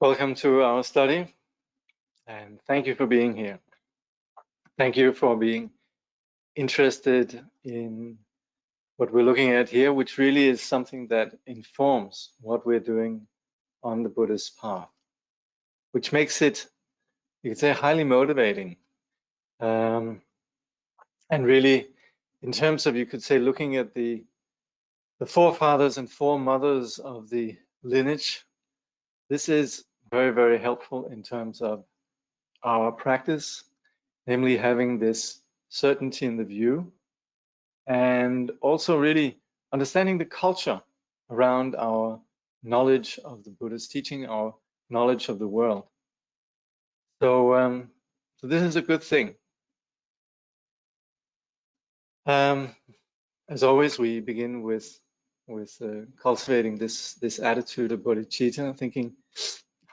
Welcome to our study, and thank you for being here. Thank you for being interested in what we're looking at here, which really is something that informs what we're doing on the Buddhist path, which makes it, you could say, highly motivating. And really, in terms of, you could say, looking at the forefathers and foremothers of the lineage, this is very, very helpful in terms of our practice, namely having this certainty in the view, and also really understanding the culture around our knowledge of the Buddhist teaching, our knowledge of the world. So this is a good thing. As always, we begin with cultivating this attitude of bodhicitta, thinking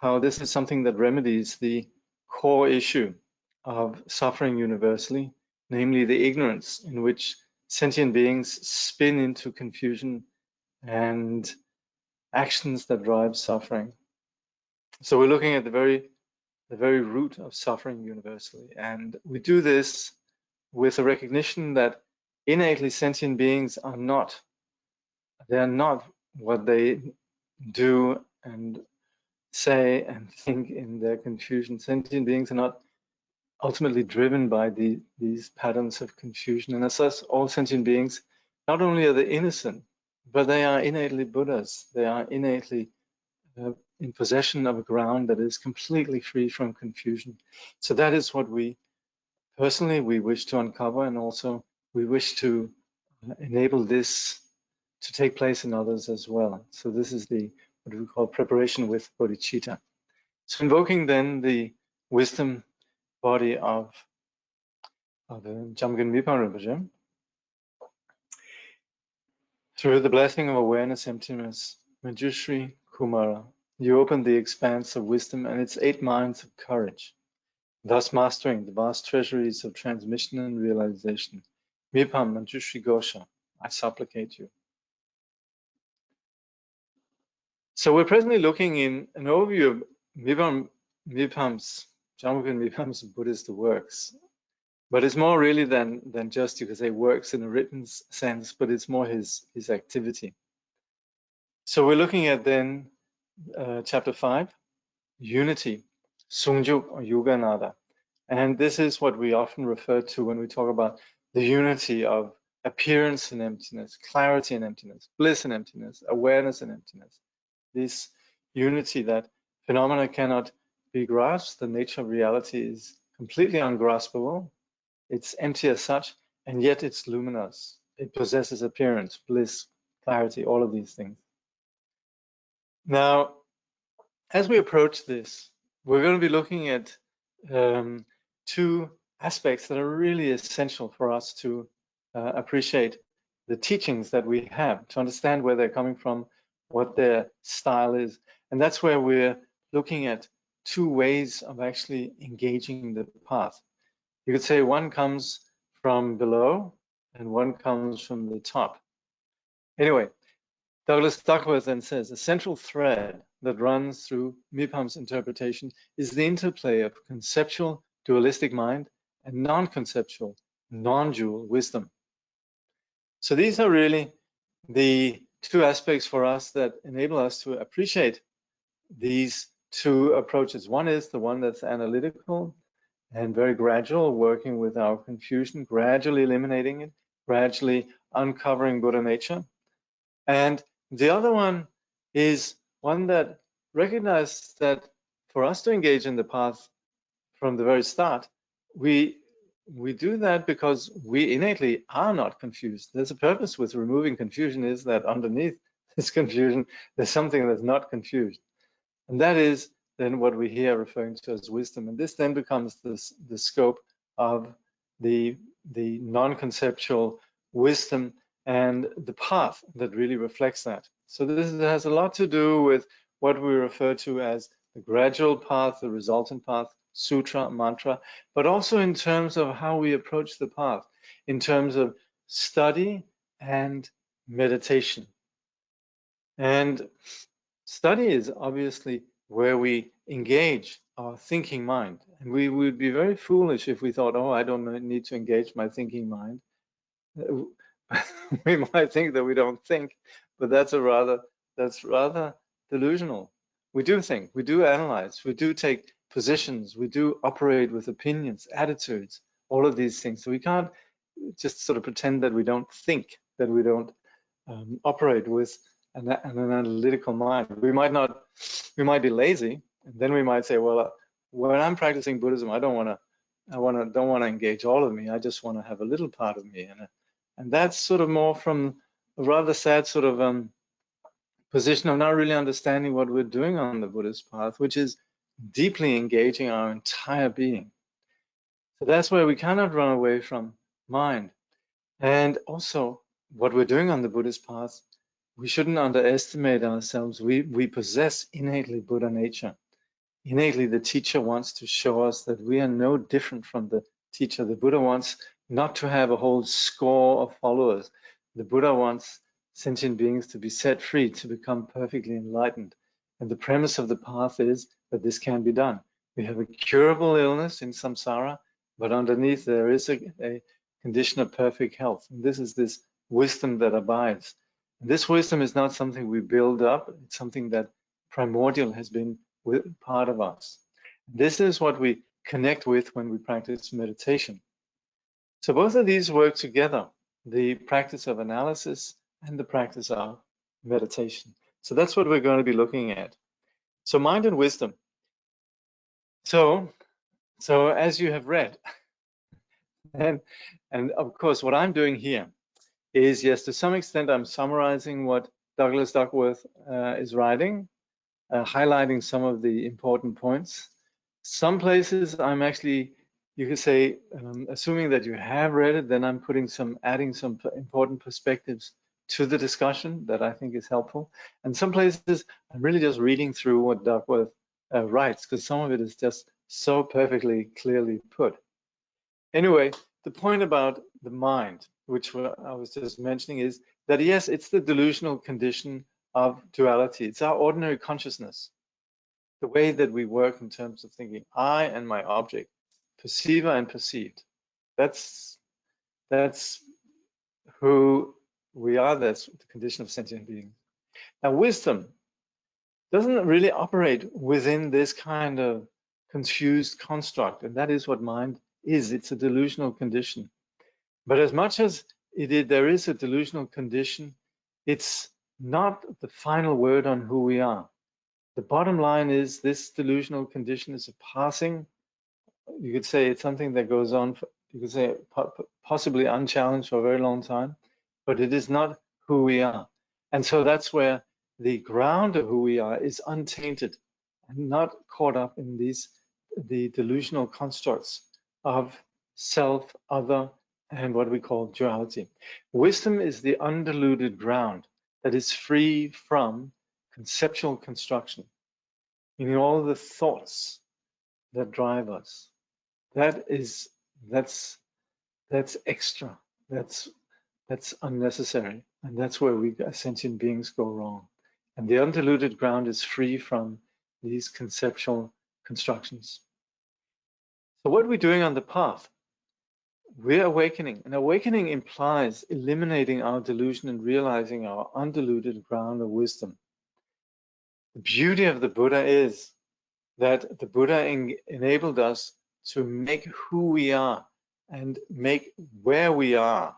how this is something that remedies the core issue of suffering universally, namely the ignorance in which sentient beings spin into confusion and actions that drive suffering. So we're looking at the very root of suffering universally, and we do this with a recognition that innately sentient beings are not what they do and say and think in their confusion. Sentient beings are not ultimately driven by these patterns of confusion. And as such, all sentient beings, not only are they innocent, but they are innately Buddhas. They are innately in possession of a ground that is completely free from confusion. So that is what we wish to uncover, and also we wish to enable this to take place in others as well. So this is what we call preparation with bodhicitta. So invoking then the wisdom body of Jamgön Mipham Rinpoche, through the blessing of awareness, emptiness, Manjushri Kumara, you open the expanse of wisdom and its 8 minds of courage, thus mastering the vast treasuries of transmission and realization. Mipham Manjushri Gosha, I supplicate you. So we're presently looking in an overview of Jamgön Mipham's Buddhist works. But it's more really than just, you could say, works in a written sense, but it's more his activity. So we're looking at then chapter 5, unity, Sungjuk or Yuganada. And this is what we often refer to when we talk about the unity of appearance and emptiness, clarity and emptiness, bliss and emptiness, awareness and emptiness. This unity that phenomena cannot be grasped, the nature of reality is completely ungraspable. It's empty as such, and yet it's luminous. It possesses appearance, bliss, clarity, all of these things. Now, as we approach this, we're going to be looking at 2 aspects that are really essential for us to appreciate the teachings that we have, to understand where they're coming from, what their style is. And that's where we're looking at 2 ways of actually engaging the path. You could say one comes from below and one comes from the top. Anyway, Duckworth then says, a central thread that runs through Mipham's interpretation is the interplay of conceptual dualistic mind and non-conceptual, non-dual wisdom. So these are really the 2 aspects for us that enable us to appreciate these 2 approaches. One is the one that's analytical and very gradual, working with our confusion, gradually eliminating it, gradually uncovering Buddha nature. And the other one is one that recognizes that for us to engage in the path from the very start, we do that because we innately are not confused. There's a purpose with removing confusion, is that underneath this confusion, there's something that's not confused. And that is then what we here referring to as wisdom. And this then becomes the scope of the non-conceptual wisdom and the path that really reflects that. So this has a lot to do with what we refer to as the gradual path, the resultant path, sutra, mantra, but also in terms of how we approach the path, in terms of study and meditation. And study is obviously where we engage our thinking mind. And we would be very foolish if we thought, oh, I don't need to engage my thinking mind. We might think that we don't think, but that's rather delusional. We do think, we do analyze, we do take positions, we do operate with opinions, attitudes, all of these things. So we can't just sort of pretend that we don't think, that we don't operate with an analytical mind. We might be lazy, and then we might say, well, when I'm practicing Buddhism, I don't want to engage all of me. I just want to have a little part of me, and that's sort of more from a rather sad sort of position of not really understanding what we're doing on the Buddhist path, which is deeply engaging our entire being. So that's where we cannot run away from mind. And also, what we're doing on the Buddhist path, we shouldn't underestimate ourselves. We possess innately Buddha nature. Innately, the teacher wants to show us that we are no different from the teacher. The Buddha wants not to have a whole score of followers. The Buddha wants sentient beings to be set free, to become perfectly enlightened. And the premise of the path is that this can be done. We have a curable illness in samsara, but underneath there is a condition of perfect health. And this is this wisdom that abides. And this wisdom is not something we build up. It's something that primordial has been part of us. This is what we connect with when we practice meditation. So both of these work together, the practice of analysis and the practice of meditation. So that's what we're going to be looking at. So mind and wisdom. So as you have read, and of course what I'm doing here is, yes, to some extent I'm summarizing what Douglas Duckworth is writing, highlighting some of the important points. Some places I'm actually, you could say, assuming that you have read it, then I'm adding some important perspectives to the discussion that I think is helpful. And some places I'm really just reading through what Duckworth writes, because some of it is just so perfectly clearly put. Anyway, the point about the mind, which I was just mentioning, is that yes, it's the delusional condition of duality. It's our ordinary consciousness, the way that we work in terms of thinking, I and my object, perceiver and perceived. That's who we are. That's the condition of sentient beings. Now, wisdom doesn't really operate within this kind of confused construct, and that is what mind is. It's a delusional condition. But as much as there is a delusional condition, it's not the final word on who we are. The bottom line is this delusional condition is a passing, you could say it's something that goes on, you could say possibly unchallenged for a very long time, but it is not who we are. And so that's where the ground of who we are is untainted and not caught up in the delusional constructs of self, other, and what we call duality. Wisdom is the undiluted ground that is free from conceptual construction, meaning all the thoughts that drive us. That's extra. That's unnecessary, and that's where we as sentient beings go wrong. And the undiluted ground is free from these conceptual constructions. So what are we doing on the path? We're awakening, and awakening implies eliminating our delusion and realizing our undiluted ground of wisdom. The beauty of the Buddha is that the Buddha enabled us to make who we are and make where we are,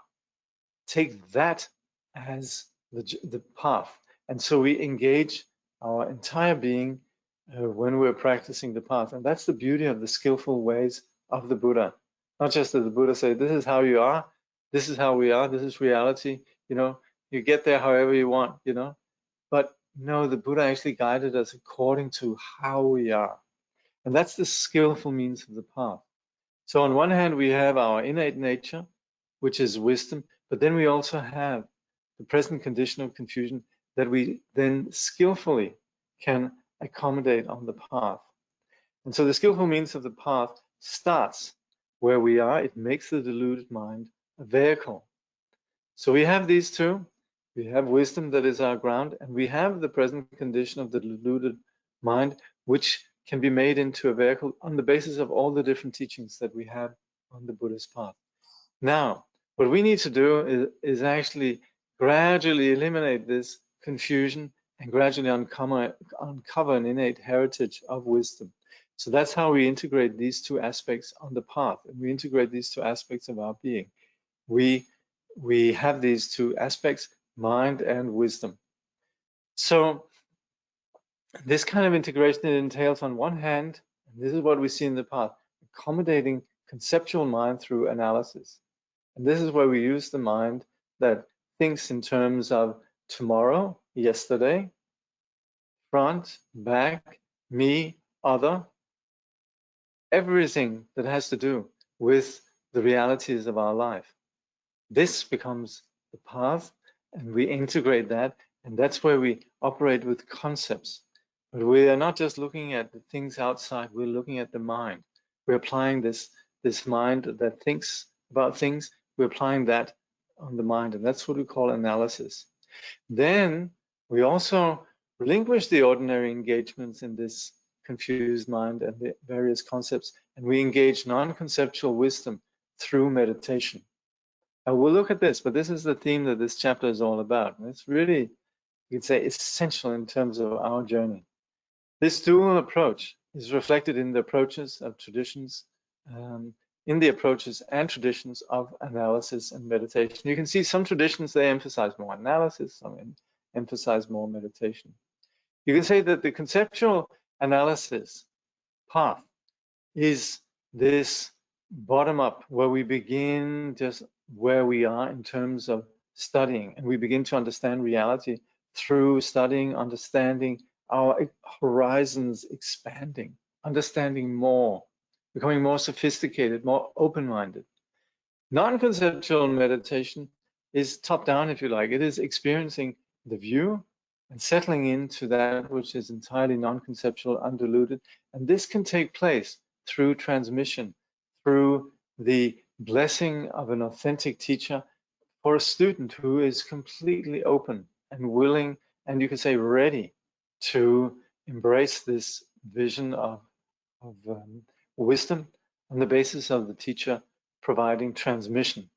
take that as the path. And so we engage our entire being when we're practicing the path. And that's the beauty of the skillful ways of the Buddha. Not just that the Buddha said, this is how you are, this is how we are, this is reality, you get there however you want, But no, the Buddha actually guided us according to how we are. And that's the skillful means of the path. So on one hand, we have our innate nature, which is wisdom, but then we also have the present condition of confusion that we then skillfully can accommodate on the path. And so the skillful means of the path starts where we are. It makes the deluded mind a vehicle. So we have these two. We have wisdom that is our ground, and we have the present condition of the deluded mind, which can be made into a vehicle on the basis of all the different teachings that we have on the Buddhist path. Now, what we need to do is actually gradually eliminate this confusion and gradually uncover an innate heritage of wisdom. So that's how we integrate these two aspects on the path, and we integrate these two aspects of our being. We have these two aspects, mind and wisdom. So this kind of integration entails, on one hand, and this is what we see in the path, accommodating conceptual mind through analysis. And this is where we use the mind that thinks in terms of tomorrow, yesterday, front, back, me, other, everything that has to do with the realities of our life. This becomes the path, and we integrate that, and that's where we operate with concepts. But we are not just looking at the things outside, we're looking at the mind. We're applying this mind that thinks about things, we're applying that on the mind, and that's what we call analysis. Then we also relinquish the ordinary engagements in this confused mind and the various concepts, and we engage non-conceptual wisdom through meditation. And we'll look at this, but this is the theme that this chapter is all about. And it's really, you could say, essential in terms of our journey. This dual approach is reflected in the approaches of traditions, in the approaches and traditions of analysis and meditation. You can see some traditions, they emphasize more analysis, some emphasize more meditation. You can say that the conceptual analysis path is this bottom-up, where we begin just where we are in terms of studying, and we begin to understand reality through studying, understanding, our horizons expanding, understanding more, becoming more sophisticated, more open-minded. Non-conceptual meditation is top-down, if you like. It is experiencing the view and settling into that which is entirely non-conceptual, undiluted. And this can take place through transmission, through the blessing of an authentic teacher for a student who is completely open and willing, and you could say ready to embrace this vision of wisdom on the basis of the teacher providing transmission.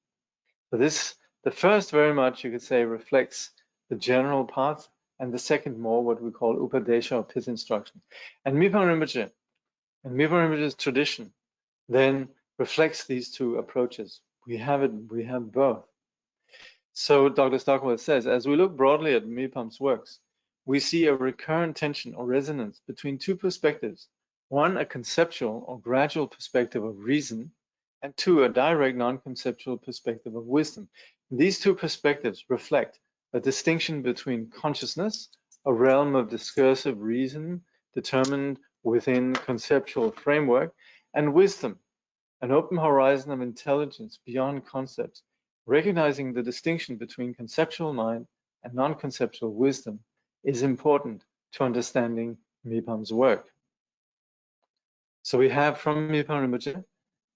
So this, the first very much, you could say, reflects the general path, and the second more what we call upadesha or pith instruction. And Mipham Rinpoche and Mipham Rinpoche's tradition then reflects these two approaches. We have both. So Dr. Duckworth says, as we look broadly at Mipham's works, we see a recurrent tension or resonance between two perspectives. One, a conceptual or gradual perspective of reason, and two, a direct non-conceptual perspective of wisdom. These two perspectives reflect a distinction between consciousness, a realm of discursive reason determined within conceptual framework, and wisdom, an open horizon of intelligence beyond concepts, recognizing the distinction between conceptual mind and non-conceptual wisdom is important to understanding Mipham's work. So we have from Mipham Rinpoche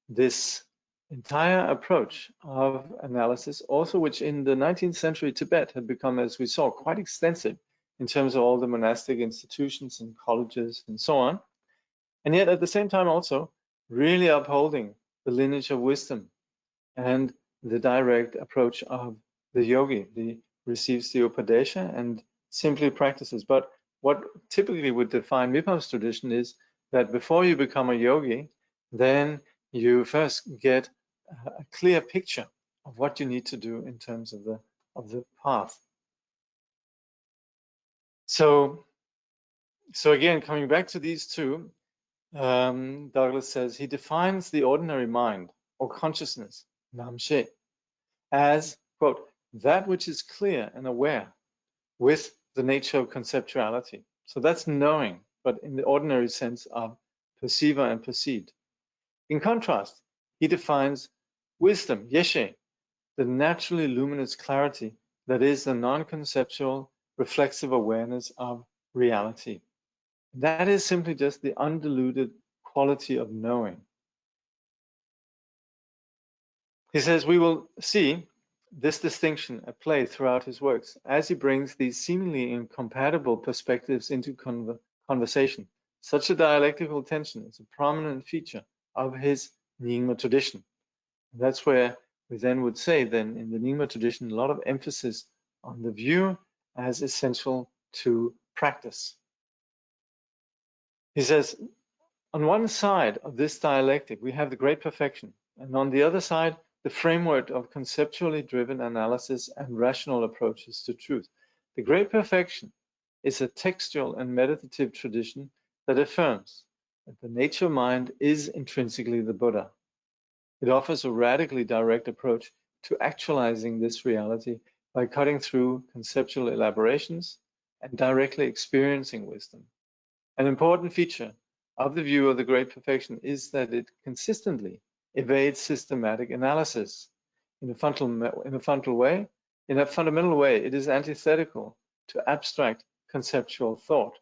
this entire approach of analysis, also which in the 19th century Tibet had become, as we saw, quite extensive in terms of all the monastic institutions and colleges and so on. And yet at the same time also really upholding the lineage of wisdom and the direct approach of the yogi, the receives the upadesha and simply practices. But what typically would define Mipham's tradition is that before you become a yogi, then you first get a clear picture of what you need to do in terms of the path. So again, coming back to these two, Douglas says he defines the ordinary mind or consciousness, namshe, as, quote, that which is clear and aware with the nature of conceptuality. So that's knowing, but in the ordinary sense of perceiver and perceived. In contrast, he defines wisdom, yeshe, the naturally luminous clarity that is the non-conceptual reflexive awareness of reality. That is simply just the undiluted quality of knowing. He says we will see this distinction at play throughout his works as he brings these seemingly incompatible perspectives into conversation. Such a dialectical tension is a prominent feature of his Nyingma tradition. And that's where we then would say, then in the Nyingma tradition, a lot of emphasis on the view as essential to practice. He says, on one side of this dialectic, we have the great perfection, and on the other side, the framework of conceptually driven analysis and rational approaches to truth. The great perfection is a textual and meditative tradition that affirms that the nature mind is intrinsically the Buddha. It offers a radically direct approach to actualizing this reality by cutting through conceptual elaborations and directly experiencing wisdom. An important feature of the view of the great perfection is that it consistently evades systematic analysis. In a fundamental way, it is antithetical to abstract conceptual thought.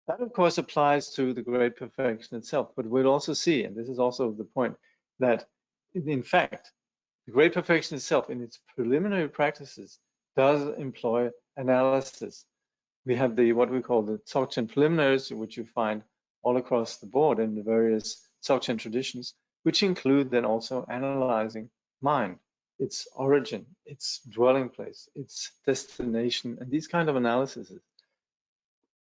That, of course, applies to the great perfection itself, but we'll also see, and this is also the point, that in fact, the great perfection itself, in its preliminary practices, does employ analysis. We have what we call the Dzogchen preliminaries, which you find all across the board in the various Dzogchen traditions, which include then also analyzing mind, its origin, its dwelling place, its destination, and these kind of analyses.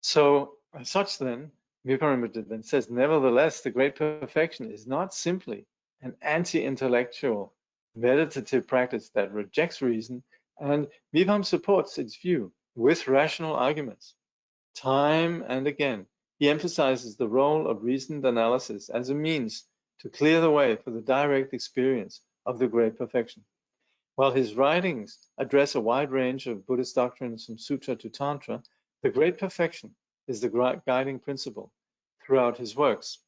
So, as such then, Mipham then says, nevertheless, the great perfection is not simply an anti-intellectual meditative practice that rejects reason, and Mipham supports its view with rational arguments. Time and again, he emphasizes the role of reasoned analysis as a means to clear the way for the direct experience of the great perfection. While his writings address a wide range of Buddhist doctrines from Sutra to Tantra, the great perfection is the guiding principle throughout his works.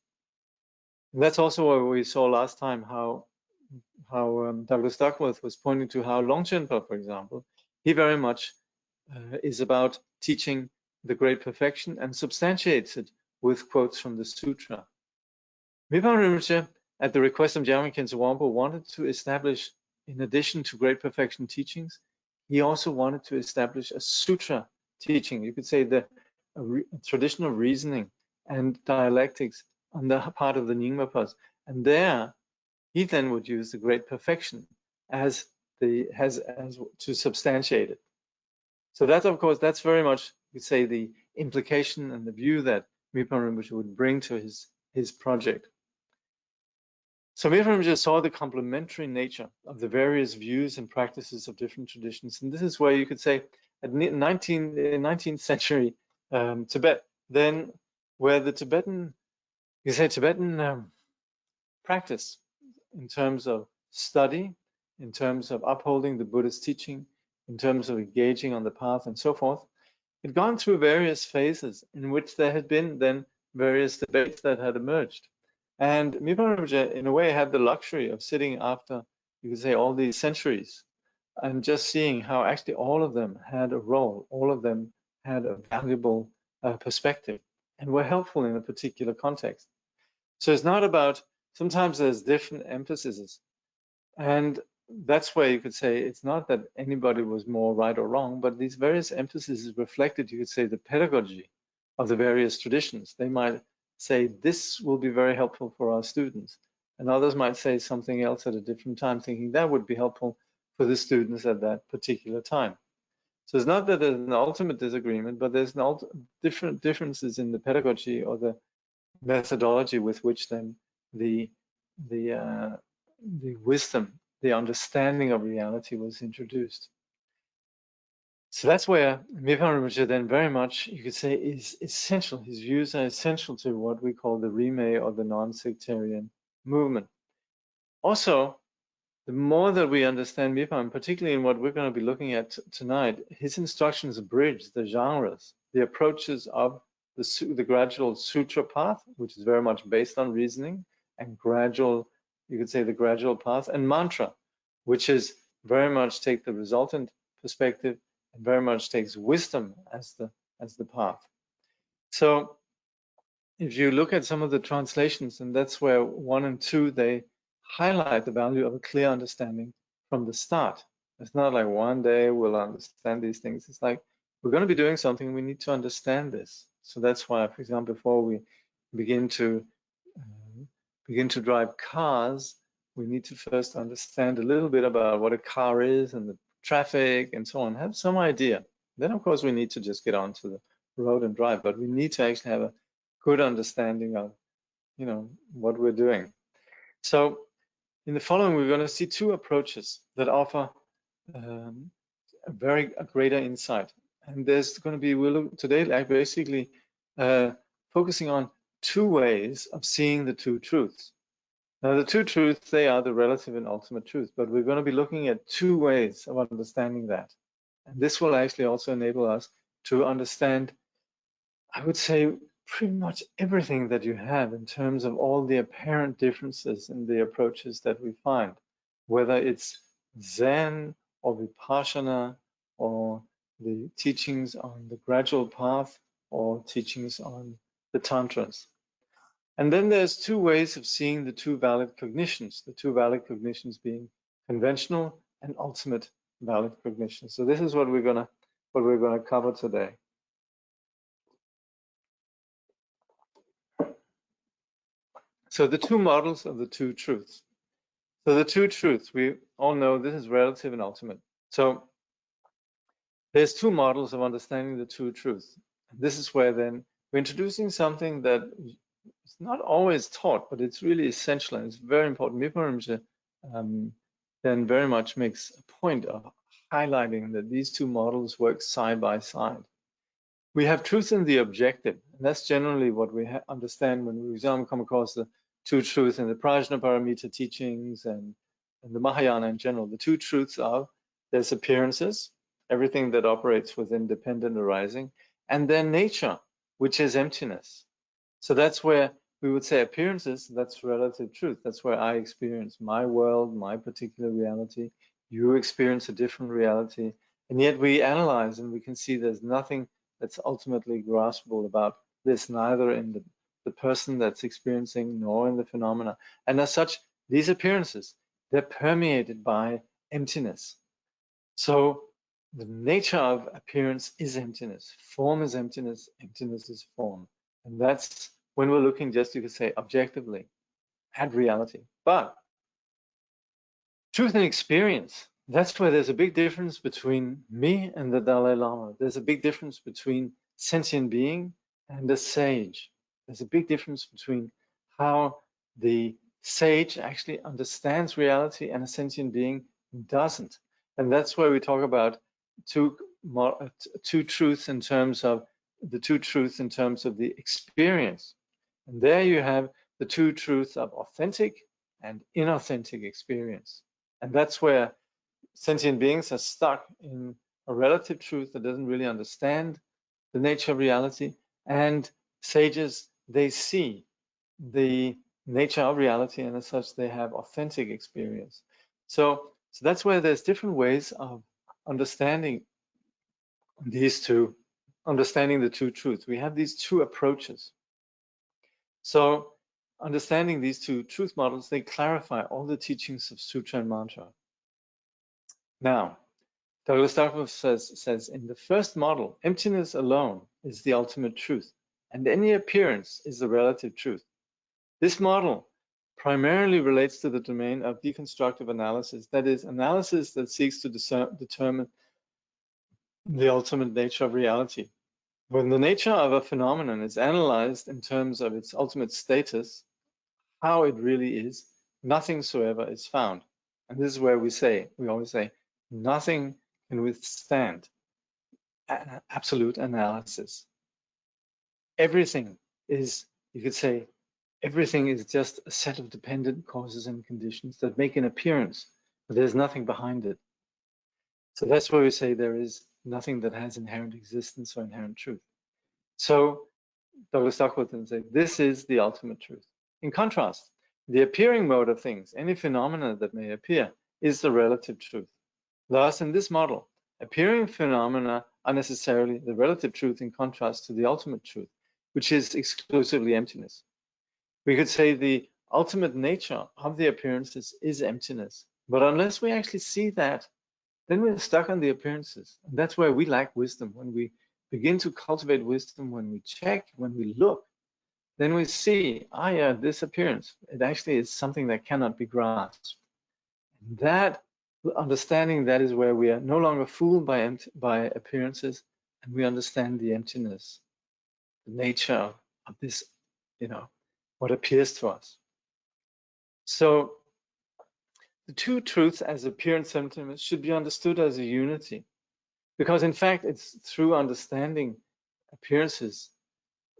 And that's also what we saw last time, how Douglas Duckworth was pointing to how Longchenpa, for example, he very much is about teaching the great perfection and substantiates it with quotes from the sutra. Mipham Rinpoche, at the request of Jamgön Wampo, wanted to establish, in addition to great perfection teachings, he also wanted to establish a sutra teaching. You could say the tradition of reasoning and dialectics on the part of the Nyingma. And there, he then would use the great perfection as to substantiate it. So that, of course, that's very much, you could say, the implication and the view that Mipham Rinpoche would bring to his project. So Mipham Rinpoche saw the complementary nature of the various views and practices of different traditions, and this is where you could say, at 19th century Tibet, then where the Tibetan practice in terms of study, in terms of upholding the Buddhist teaching, in terms of engaging on the path and so forth, it had gone through various phases in which there had been then various debates that had emerged. And Mipham Rinpoche, in a way, had the luxury of sitting after, you could say, all these centuries and just seeing how actually all of them had a role, all of them had a valuable perspective and were helpful in a particular context. So it's not about, sometimes there's different emphases, and that's where you could say it's not that anybody was more right or wrong, but these various emphases reflected, you could say, the pedagogy of the various traditions. They might say this will be very helpful for our students, and others might say something else at a different time, thinking that would be helpful for the students at that particular time. So it's not that there's an ultimate disagreement, but there's different differences in the pedagogy or the methodology with which then the wisdom, the understanding of reality was introduced. So that's where Mipham Rinpoche then very much, you could say, is essential. His views are essential to what we call the Rime or the non-sectarian movement. Also, the more that we understand Mipham, particularly in what we're going to be looking at tonight, his instructions bridge the genres, the approaches of the gradual sutra path, which is very much based on reasoning, and gradual, you could say, the gradual path, and mantra, which is very much take the resultant perspective and very much takes wisdom as the path. So if you look at some of the translations, and that's where 1 and 2, they highlight the value of a clear understanding from the start. It's not like one day we'll understand these things. It's like we're going to be doing something, we need to understand this. So that's why, for example, before we begin to drive cars, we need to first understand a little bit about what a car is and the traffic and so on, have some idea. Then, of course, we need to just get onto the road and drive, but we need to actually have a good understanding of, you know, what we're doing. So in the following, we're going to see two approaches that offer a greater insight. And there's going to be, we'll look today like basically focusing on two ways of seeing the two truths. Now, the two truths, they are the relative and ultimate truth, but we're going to be looking at two ways of understanding that. And this will actually also enable us to understand, I would say, pretty much everything that you have in terms of all the apparent differences in the approaches that we find, whether it's Zen or Vipassana or the teachings on the gradual path or teachings on the Tantras. And then there's two ways of seeing the two valid cognitions, the two valid cognitions being conventional and ultimate valid cognition. So this is what we're gonna cover today. So the two models of the two truths. So the two truths, we all know this is relative and ultimate. So there's two models of understanding the two truths. This is where then we're introducing something that is not always taught, but it's really essential and it's very important. Mipham then very much makes a point of highlighting that these two models work side by side. We have truth in the objective, and that's generally what we understand when we, for example, come across the two truths in the Prajnaparamita teachings and the Mahayana in general. The two truths are there's appearances, everything that operates within dependent arising, and then nature, which is emptiness. So that's where we would say appearances, that's relative truth. That's where I experience my world, my particular reality. You experience a different reality. And yet we analyze and we can see there's nothing that's ultimately graspable about this, neither in the person that's experiencing nor in the phenomena. And as such, these appearances, they're permeated by emptiness. So the nature of appearance is emptiness. Form is emptiness. Emptiness is form. And that's when we're looking just, you could say, objectively at reality. But truth and experience, that's where there's a big difference between me and the Dalai Lama. There's a big difference between sentient being and a sage. There's a big difference between how the sage actually understands reality and a sentient being doesn't. And that's where we talk about two truths in terms of the two truths in terms of the experience. And there you have the two truths of authentic and inauthentic experience. And that's where sentient beings are stuck in a relative truth that doesn't really understand the nature of reality. And sages, they see the nature of reality, and as such, they have authentic experience. So that's where there's different ways of understanding these two, understanding the two truths. We have these two approaches. So understanding these two truth models, they clarify all the teachings of Sutra and Mantra. Now, Douglas Duckworth says, in the first model, emptiness alone is the ultimate truth, and any appearance is the relative truth. This model primarily relates to the domain of deconstructive analysis, that is, analysis that seeks to determine the ultimate nature of reality. When the nature of a phenomenon is analyzed in terms of its ultimate status, how it really is, nothing soever is found. And this is where we always say, nothing can withstand absolute analysis. Everything is, you could say, everything is just a set of dependent causes and conditions that make an appearance, but there's nothing behind it. So that's where we say there is nothing that has inherent existence or inherent truth. So Douglas Duckworth then says, this is the ultimate truth. In contrast, the appearing mode of things, any phenomena that may appear, is the relative truth. Thus, in this model, appearing phenomena are necessarily the relative truth in contrast to the ultimate truth, which is exclusively emptiness. We could say the ultimate nature of the appearances is emptiness, but unless we actually see that, then we're stuck on the appearances. And that's where we lack wisdom, when we begin to cultivate wisdom, when we check, when we look, then we see, yeah, this appearance, it actually is something that cannot be grasped. And that understanding, that is where we are no longer fooled by appearances, and we understand the emptiness, the nature of this, what appears to us. So the two truths as appearance and emptiness should be understood as a unity, because in fact it's through understanding appearances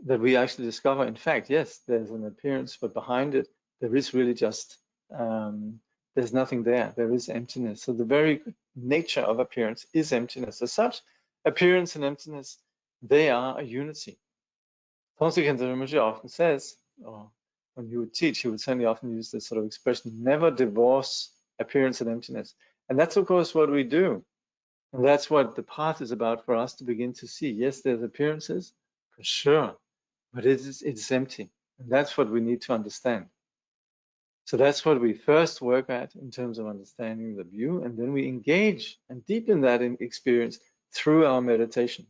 that we actually discover, in fact, yes, there's an appearance, but behind it there is really just there's nothing there. There is emptiness. So the very nature of appearance is emptiness. As such, appearance and emptiness, they are a unity. Tonsig Rinpoche often says, or when he would teach, he would certainly often use this sort of expression, never divorce appearance and emptiness. And that's, of course, what we do. And that's what the path is about for us to begin to see. Yes, there's appearances, for sure, but it's empty. And that's what we need to understand. So that's what we first work at in terms of understanding the view, and then we engage and deepen that in experience through our meditation.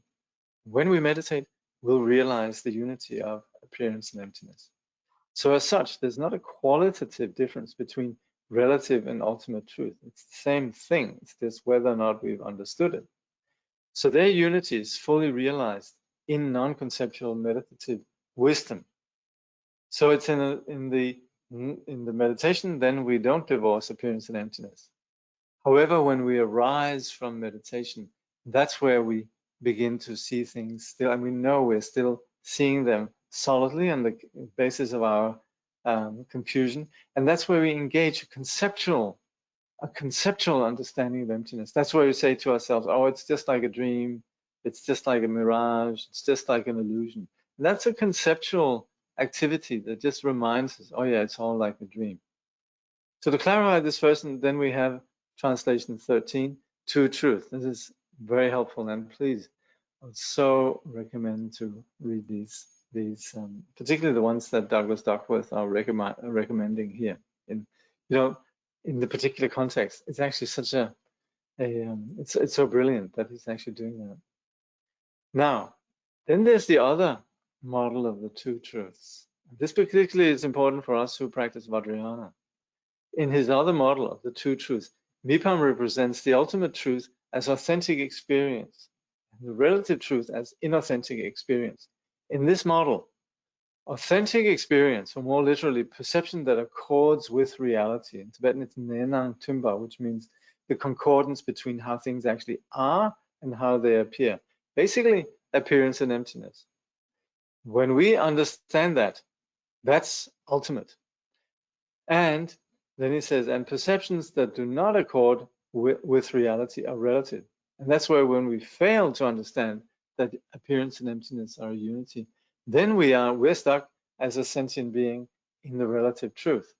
When we meditate, we'll realize the unity of appearance and emptiness. So as such, there's not a qualitative difference between relative and ultimate truth. It's the same thing. It's just whether or not we've understood it. So their unity is fully realized in non-conceptual meditative wisdom. So it's in the meditation, then we don't divorce appearance and emptiness. However, when we arise from meditation, that's where we begin to see things still, and we know we're still seeing them solidly on the basis of our confusion, and that's where we engage a conceptual understanding of emptiness. That's where we say to ourselves, oh, it's just like a dream, it's just like a mirage, it's just like an illusion. And that's a conceptual activity that just reminds us, oh yeah, it's all like a dream. So to clarify this first, and then we have translation 13, to truth. This is very helpful, and please, I would so recommend to read these particularly the ones that Douglas Duckworth are recommending here. In the particular context, it's actually such it's so brilliant that he's actually doing that. Now, then there's the other model of the two truths. This particularly is important for us who practice Vajrayana. In his other model of the two truths, Mipham represents the ultimate truth as authentic experience, and the relative truth as inauthentic experience. In this model, authentic experience, or more literally, perception that accords with reality. In Tibetan, it's Nenang Tumba, which means the concordance between how things actually are and how they appear. Basically, appearance and emptiness. When we understand that, that's ultimate. And then he says, and perceptions that do not accord with reality are relative. And that's where when we fail to understand that appearance and emptiness are a unity, then we're stuck as a sentient being in the relative truth.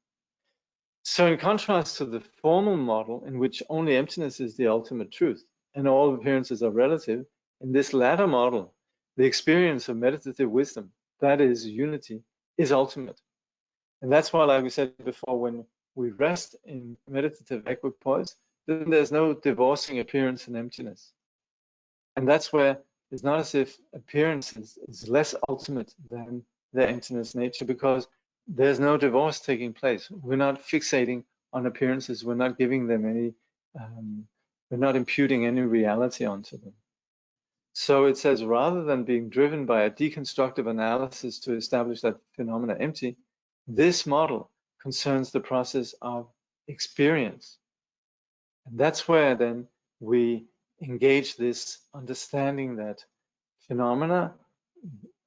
So in contrast to the formal model in which only emptiness is the ultimate truth and all appearances are relative, in this latter model, the experience of meditative wisdom, that is unity, is ultimate. And that's why, like we said before, when we rest in meditative equipoise, then there's no divorcing appearance and emptiness. And that's where it's not as if appearance is less ultimate than the emptiness nature, because there's no divorce taking place. We're not fixating on appearances. We're not giving them any, we're not imputing any reality onto them. So it says, rather than being driven by a deconstructive analysis to establish that phenomena are empty, this model concerns the process of experience. And that's where then we engage this understanding that phenomena,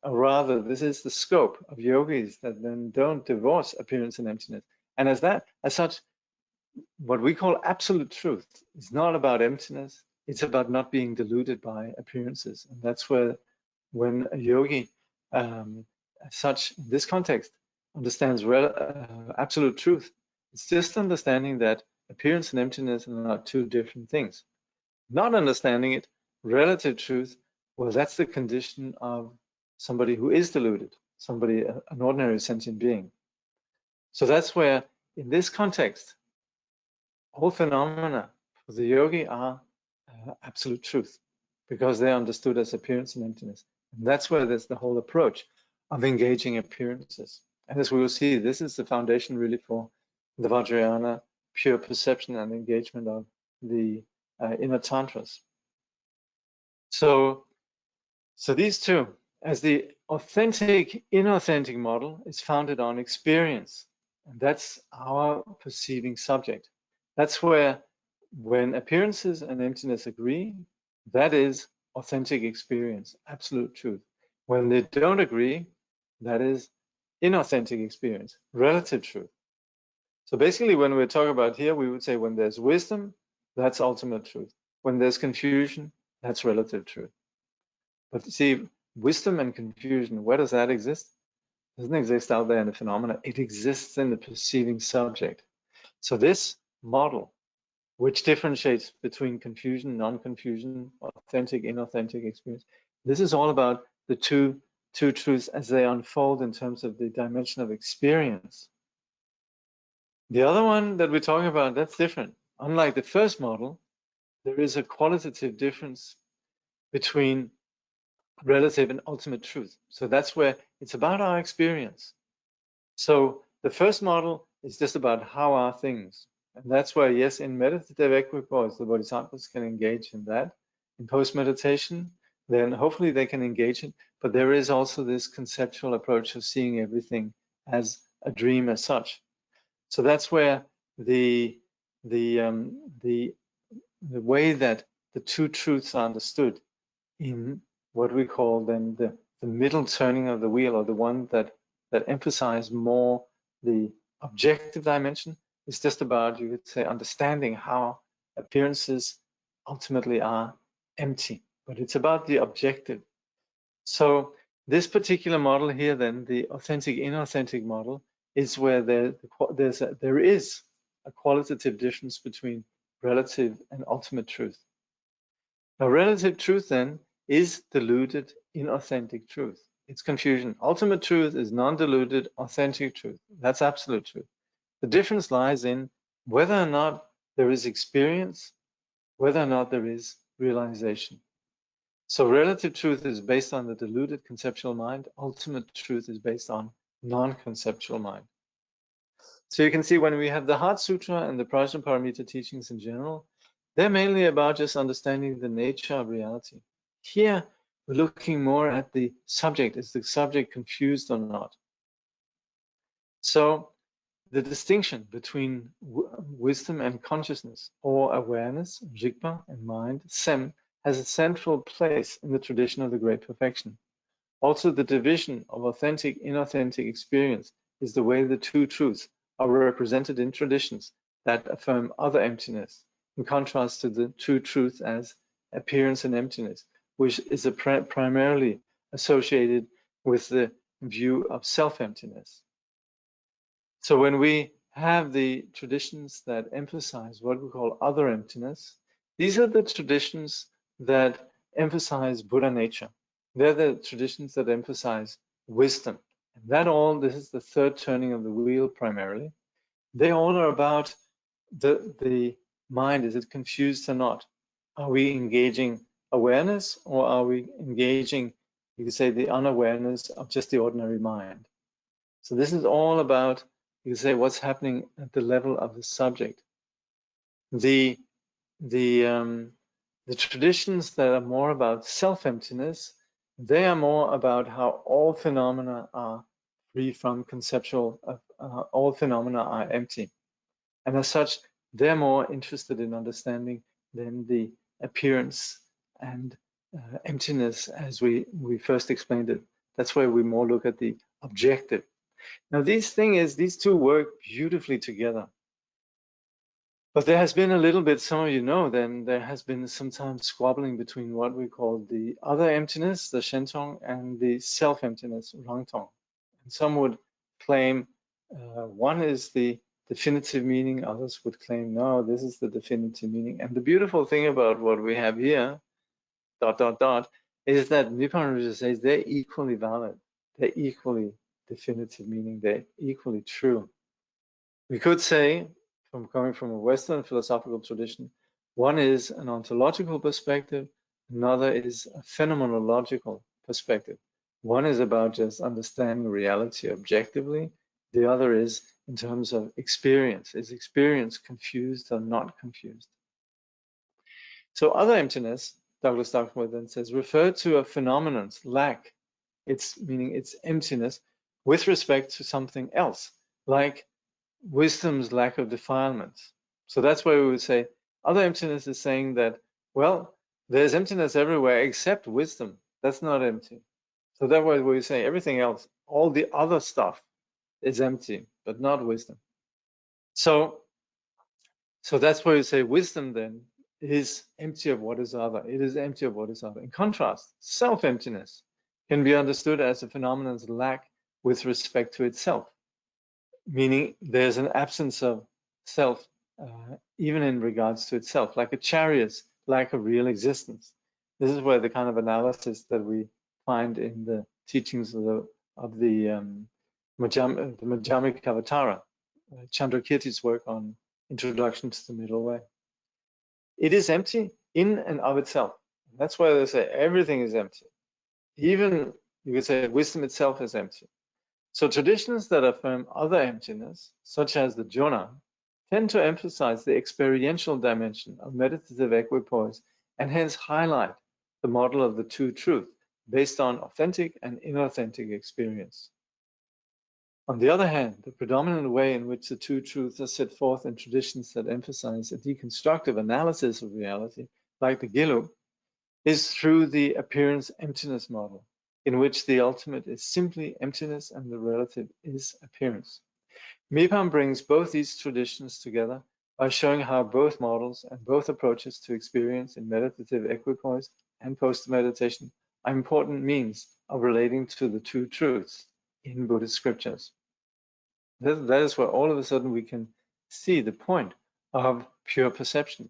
or rather, this is the scope of yogis that then don't divorce appearance and emptiness. And as such, what we call absolute truth is not about emptiness, it's about not being deluded by appearances. And that's where, when a yogi, as such, in this context, understands absolute truth, it's just understanding that appearance and emptiness are not two different things. Not understanding it, relative truth, well, that's the condition of somebody who is deluded, somebody, an ordinary sentient being. So that's where, in this context, all phenomena for the yogi are absolute truth. because they're understood as appearance and emptiness. And that's where there's the whole approach of engaging appearances. And as we will see, this is the foundation really for the Vajrayana pure perception and engagement of the inner tantras. So these two, as the authentic, inauthentic model is founded on experience, and that's our perceiving subject. That's where, when appearances and emptiness agree, that is authentic experience, absolute truth. When they don't agree, that is inauthentic experience, relative truth. So basically, when we're talking about here, we would say when there's wisdom, that's ultimate truth. When there's confusion, that's relative truth. But see, wisdom and confusion, where does that exist? It doesn't exist out there in the phenomena. It exists in the perceiving subject. So this model, which differentiates between confusion, non-confusion, authentic, inauthentic experience, this is all about the two truths as they unfold in terms of the dimension of experience. The other one that we're talking about, that's different. Unlike the first model, there is a qualitative difference between relative and ultimate truth. So that's where it's about our experience. So the first model is just about how are things. And that's why, yes, in meditative equipoise, the bodhisattvas can engage in that. In post-meditation, then hopefully they can engage it. But there is also this conceptual approach of seeing everything as a dream as such. So that's where the way that the two truths are understood in what we call then the middle turning of the wheel, or the one that emphasize more the objective dimension, is just about, you could say, understanding how appearances ultimately are empty, but it's about the objective. So this particular model here, then, the authentic inauthentic model, is where there is a qualitative difference between relative and ultimate truth. Now, relative truth then is diluted inauthentic truth. It's confusion. Ultimate truth is non-diluted authentic truth. That's absolute truth. The difference lies in whether or not there is experience, whether or not there is realization. So relative truth is based on the diluted conceptual mind. Ultimate truth is based on non-conceptual mind. So you can see when we have the Heart Sutra and the Prajnaparamita teachings in general, they're mainly about just understanding the nature of reality. Here, we're looking more at the subject. Is the subject confused or not? So the distinction between wisdom and consciousness, or awareness, jigpa, and mind, sem, has a central place in the tradition of the Great Perfection. Also, the division of authentic, inauthentic experience is the way the two truths are represented in traditions that affirm other emptiness, in contrast to the true truth as appearance and emptiness, which is primarily associated with the view of self-emptiness. So when we have the traditions that emphasize what we call other emptiness, these are the traditions that emphasize Buddha nature. They're the traditions that emphasize wisdom. And this is the third turning of the wheel primarily. They all are about the mind. Is it confused or not? Are we engaging awareness, or are we engaging, you could say, the unawareness of just the ordinary mind? So this is all about, you could say, what's happening at the level of the subject. The traditions that are more about self-emptiness, they are more about how all phenomena are free from conceptual, all phenomena are empty. And as such, they're more interested in understanding than the appearance and emptiness as we first explained it. That's where we more look at the objective. Now, these two work beautifully together. But there has been a little bit, some of you know, then there has been sometimes squabbling between what we call the other emptiness, the shentong, and the self-emptiness, rangtong. And some would claim one is the definitive meaning, others would claim, no, this is the definitive meaning. And the beautiful thing about what we have here, ... is that Mipham says they're equally valid. They're equally definitive meaning, they're equally true. We could say, coming from a Western philosophical tradition, one is an ontological perspective, Another is a phenomenological perspective. One is about just understanding reality objectively. The other is in terms of experience. Is experience confused or not confused? So other emptiness, Douglas Duckworth then says, refer to a phenomenon's lack, meaning its emptiness, with respect to something else, like wisdom's lack of defilements. So that's why we would say other emptiness is saying that, well, there's emptiness everywhere except wisdom. That's not empty. So that's why we say everything else, all the other stuff is empty, but not wisdom. So that's why we say wisdom then is empty of what is other. It is empty of what is other. In contrast, self-emptiness can be understood as a phenomenon's lack with respect to itself, meaning there's an absence of self, even in regards to itself, like a chariot's lack of real existence. This is where the kind of analysis that we find in the teachings of the Madhyamika Chandrakirti's work on Introduction to the Middle Way. It is empty in and of itself. That's why they say everything is empty. Even you could say wisdom itself is empty. So traditions that affirm other emptiness, such as the jhana, tend to emphasize the experiential dimension of meditative equipoise and hence highlight the model of the two truth based on authentic and inauthentic experience. On the other hand, the predominant way in which the two truths are set forth in traditions that emphasize a deconstructive analysis of reality, like the Gelug, is through the appearance emptiness model, in which the ultimate is simply emptiness and the relative is appearance. Mipham brings both these traditions together by showing how both models and both approaches to experience in meditative equipoise and post-meditation are important means of relating to the two truths in Buddhist scriptures. That is where all of a sudden we can see the point of pure perception.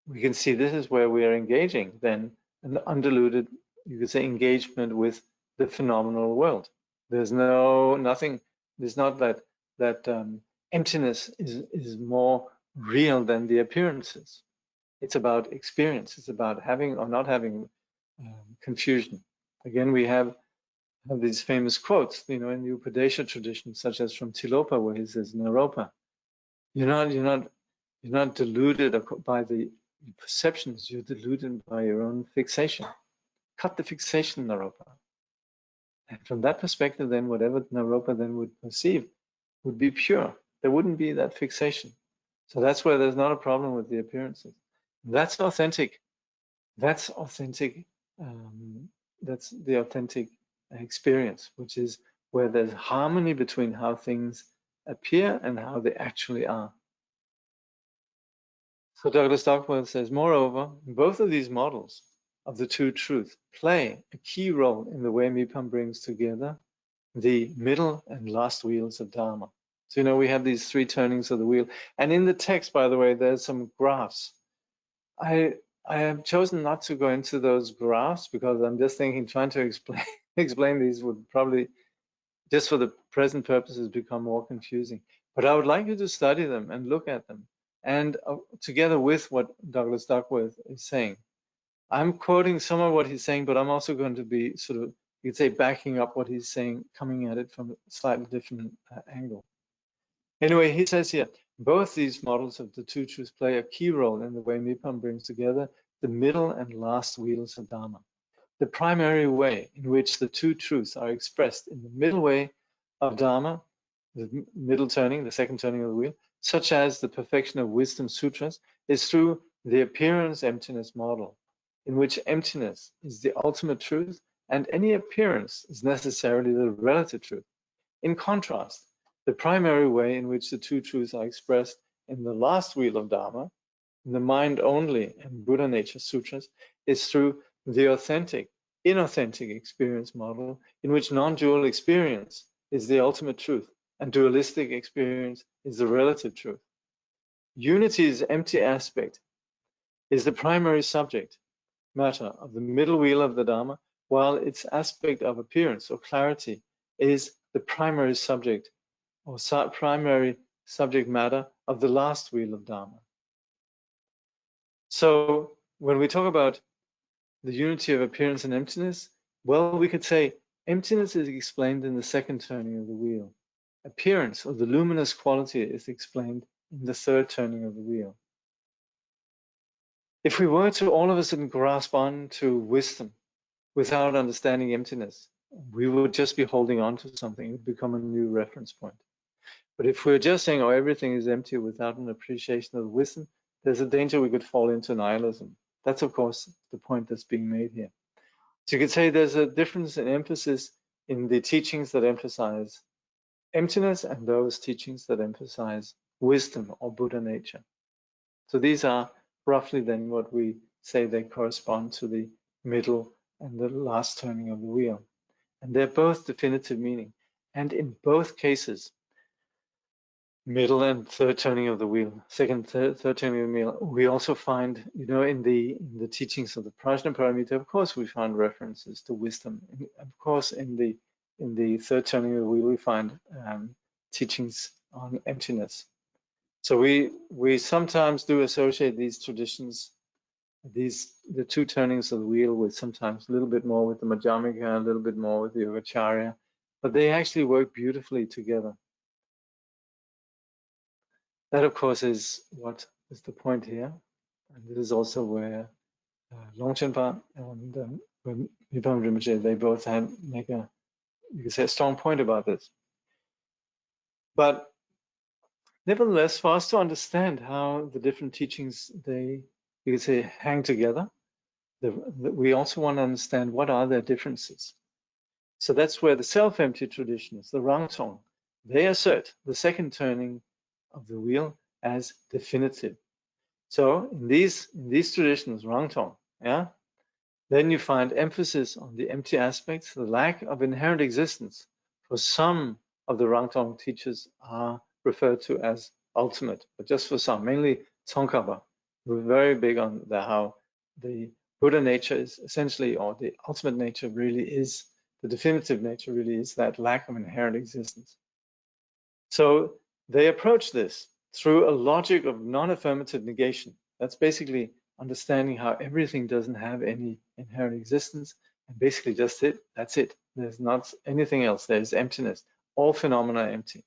We can see this is where we are engaging then an undiluted, you could say, engagement with the phenomenal world. There's nothing. There's not that emptiness is more real than the appearances. It's about experience. It's about having or not having confusion. Again, we have these famous quotes, in the Upadesha tradition, such as from Tilopa, where he says, "Naropa, you're not deluded by the perceptions. You're deluded by your own fixation. Cut the fixation, Naropa." And from that perspective, then whatever Naropa then would perceive would be pure. There wouldn't be that fixation. So that's where there's not a problem with the appearances. That's authentic. That's authentic. That's the authentic experience, which is where there's harmony between how things appear and how they actually are. So Douglas Duckworth says, moreover, both of these models of the two truths play a key role in the way Mipham brings together the middle and last wheels of Dharma. So, we have these three turnings of the wheel. And in the text, by the way, there's some graphs. I have chosen not to go into those graphs because I'm just thinking trying to explain these would probably, just for the present purposes, become more confusing. But I would like you to study them and look at them, and together with what Douglas Duckworth is saying. I'm quoting some of what he's saying, but I'm also going to be sort of, you'd say, backing up what he's saying, coming at it from a slightly different angle. Anyway, he says here, both these models of the two truths play a key role in the way Mipham brings together the middle and last wheels of Dharma. The primary way in which the two truths are expressed in the middle way of Dharma, the middle turning, the second turning of the wheel, such as the perfection of wisdom sutras, is through the appearance emptiness model, in which emptiness is the ultimate truth and any appearance is necessarily the relative truth. In contrast, the primary way in which the two truths are expressed in the last wheel of Dharma, in the mind only and Buddha nature sutras, is through the authentic, inauthentic experience model, in which non-dual experience is the ultimate truth and dualistic experience is the relative truth. Unity's empty aspect is the primary subject matter of the middle wheel of the Dharma, while its aspect of appearance or clarity is the primary subject or primary subject matter of the last wheel of Dharma. So when we talk about the unity of appearance and emptiness? Well, we could say emptiness is explained in the second turning of the wheel. Appearance, or the luminous quality, is explained in the third turning of the wheel. If we were to all of a sudden grasp on to wisdom without understanding emptiness, we would just be holding on to something. It would become a new reference point. But if we're just saying, oh, everything is empty without an appreciation of the wisdom, there's a danger we could fall into nihilism. That's, of course, the point that's being made here. So you could say there's a difference in emphasis in the teachings that emphasize emptiness and those teachings that emphasize wisdom or Buddha nature. So these are roughly then what we say they correspond to the middle and the last turning of the wheel. And they're both definitive meaning. And in both cases, middle and third turning of the wheel, second, third turning of the wheel, we also find, in the teachings of the Prajnaparamita, of course, we find references to wisdom. And of course, in the third turning of the wheel, we find teachings on emptiness. So we sometimes do associate these traditions, the two turnings of the wheel, with sometimes a little bit more with the Madhyamika, a little bit more with the Yogacarya, but they actually work beautifully together. That, of course, is what is the point here. And this is also where Longchenpa and Mipham Rinpoche, they both make you could say, a strong point about this. But nevertheless, for us to understand how the different teachings, you could say, hang together, we also want to understand what are their differences. So that's where the self-empty traditions, the Rangtong, they assert the second turning of the wheel as definitive. So in these traditions, Rangtong, then you find emphasis on the empty aspects, the lack of inherent existence. For some of the Rangtong teachers are referred to as ultimate, but just for some, mainly Tsongkhapa. We're very big on how the Buddha nature is essentially, or the ultimate nature really is, the definitive nature really is that lack of inherent existence. So they approach this through a logic of non-affirmative negation. That's basically understanding how everything doesn't have any inherent existence, and basically just it, that's it. There's not anything else, there's emptiness. All phenomena are empty.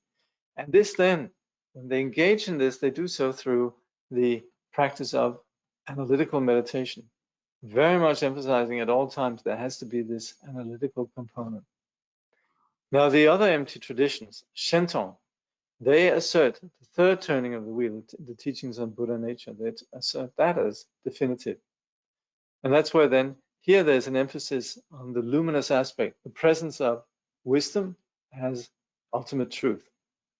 And this then, when they engage in this, they do so through the practice of analytical meditation, very much emphasizing at all times there has to be this analytical component. Now the other empty traditions, Shentong, they assert the third turning of the wheel, the teachings on Buddha nature, they assert that as definitive. And that's where then, here there's an emphasis on the luminous aspect, the presence of wisdom as ultimate truth,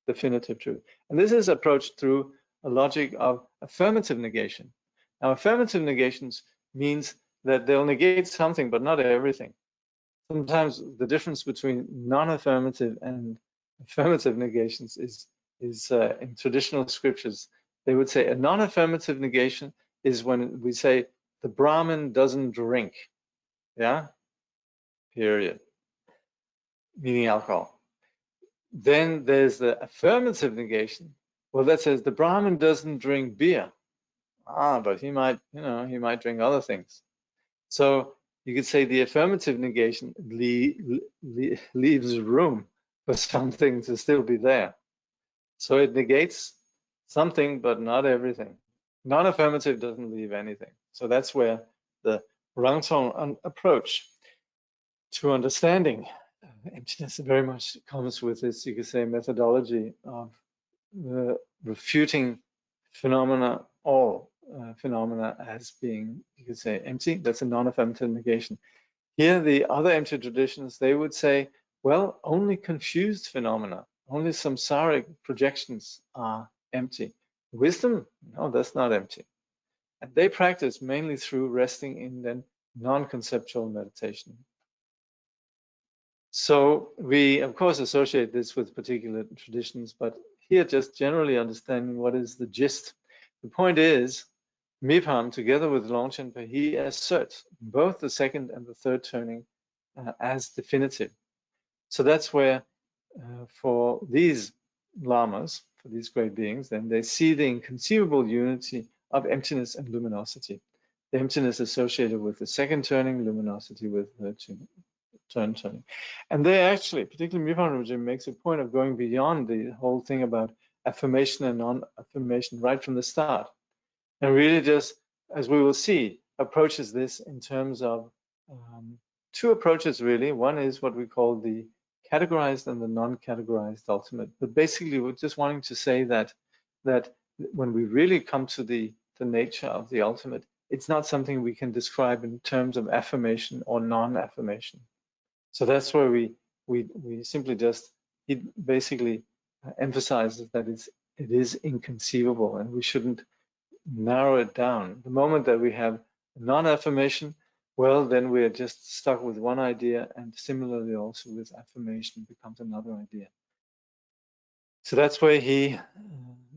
definitive truth. And this is approached through a logic of affirmative negation. Now, affirmative negations means that they'll negate something, but not everything. Sometimes the difference between non-affirmative and affirmative negations is in traditional scriptures, they would say a non-affirmative negation is when we say the Brahmin doesn't drink, period, meaning alcohol. Then there's the affirmative negation. Well, that says the Brahmin doesn't drink beer. But he might, he might drink other things. So you could say the affirmative negation leaves room for something to still be there. So it negates something, but not everything. Non-affirmative doesn't leave anything. So that's where the Rangtong approach to understanding emptiness very much comes with this, you could say, methodology of refuting phenomena, all phenomena as being, you could say, empty. That's a non-affirmative negation. Here, the other empty traditions, they would say, well, only confused phenomena, only samsaric projections are empty. Wisdom, no, that's not empty. And they practice mainly through resting in then non-conceptual meditation. So we, of course, associate this with particular traditions, but here just generally understanding what is the gist. The point is, Mipham, together with Longchenpa, he asserts both the second and the third turning as definitive. So that's where, for these lamas, for these great beings, then they see the inconceivable unity of emptiness and luminosity. the emptiness associated with the second turning, luminosity with the turning. And they actually, particularly Mipham makes a point of going beyond the whole thing about affirmation and non-affirmation right from the start. And really just, as we will see, approaches this in terms of two approaches really. One is what we call the categorized and the non-categorized ultimate. But basically, we're just wanting to say that when we really come to the nature of the ultimate, it's not something we can describe in terms of affirmation or non-affirmation. So that's where we simply just, it basically emphasizes that it is inconceivable, and we shouldn't narrow it down. The moment that we have non-affirmation, well, then we're just stuck with one idea, and similarly also with affirmation becomes another idea. So that's where he,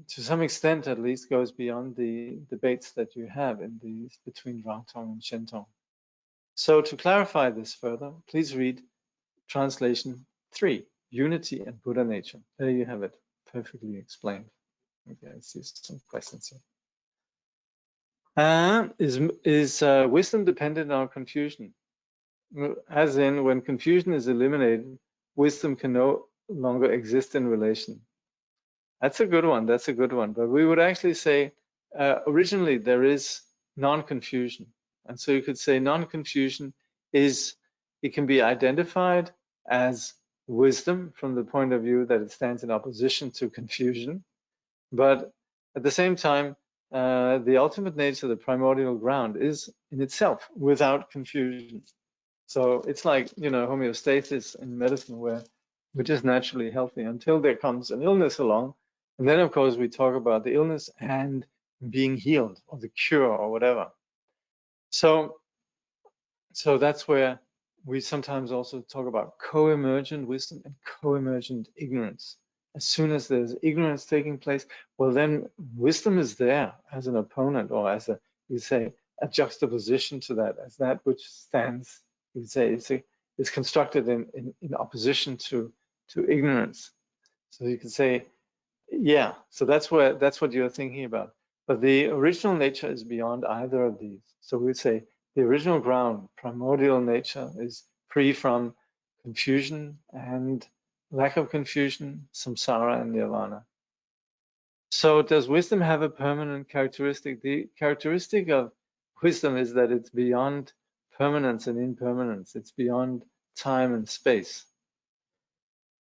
to some extent at least, goes beyond the debates that you have in these between Rangtong and Shentong. So to clarify this further, please read translation 3, Unity and Buddha Nature. There you have it, perfectly explained. Okay, I see some questions here. Is wisdom dependent on confusion? As in, when confusion is eliminated, wisdom can no longer exist in relation. That's a good one. That's a good one. But we would actually say originally there is non-confusion, and so you could say non-confusion is, it can be identified as wisdom from the point of view that it stands in opposition to confusion, but at the same time, the ultimate nature, the primordial ground, is in itself without confusion. So it's like, you know, homeostasis in medicine, where we're just naturally healthy until there comes an illness along. And then, of course, we talk about the illness and being healed, or the cure, or whatever. So that's where we sometimes also talk about co-emergent wisdom and co-emergent ignorance. As soon as there's ignorance taking place, well, then wisdom is there as an opponent, or as a, you say, a juxtaposition to that, as that which stands, you could say, it's constructed in opposition to ignorance. So you could say, yeah, so that's what you're thinking about. But the original nature is beyond either of these. So we'd say the original ground, primordial nature, is free from confusion and lack of confusion, samsara and nirvana. So does wisdom have a permanent characteristic? The characteristic of wisdom is that it's beyond permanence and impermanence. It's beyond time and space.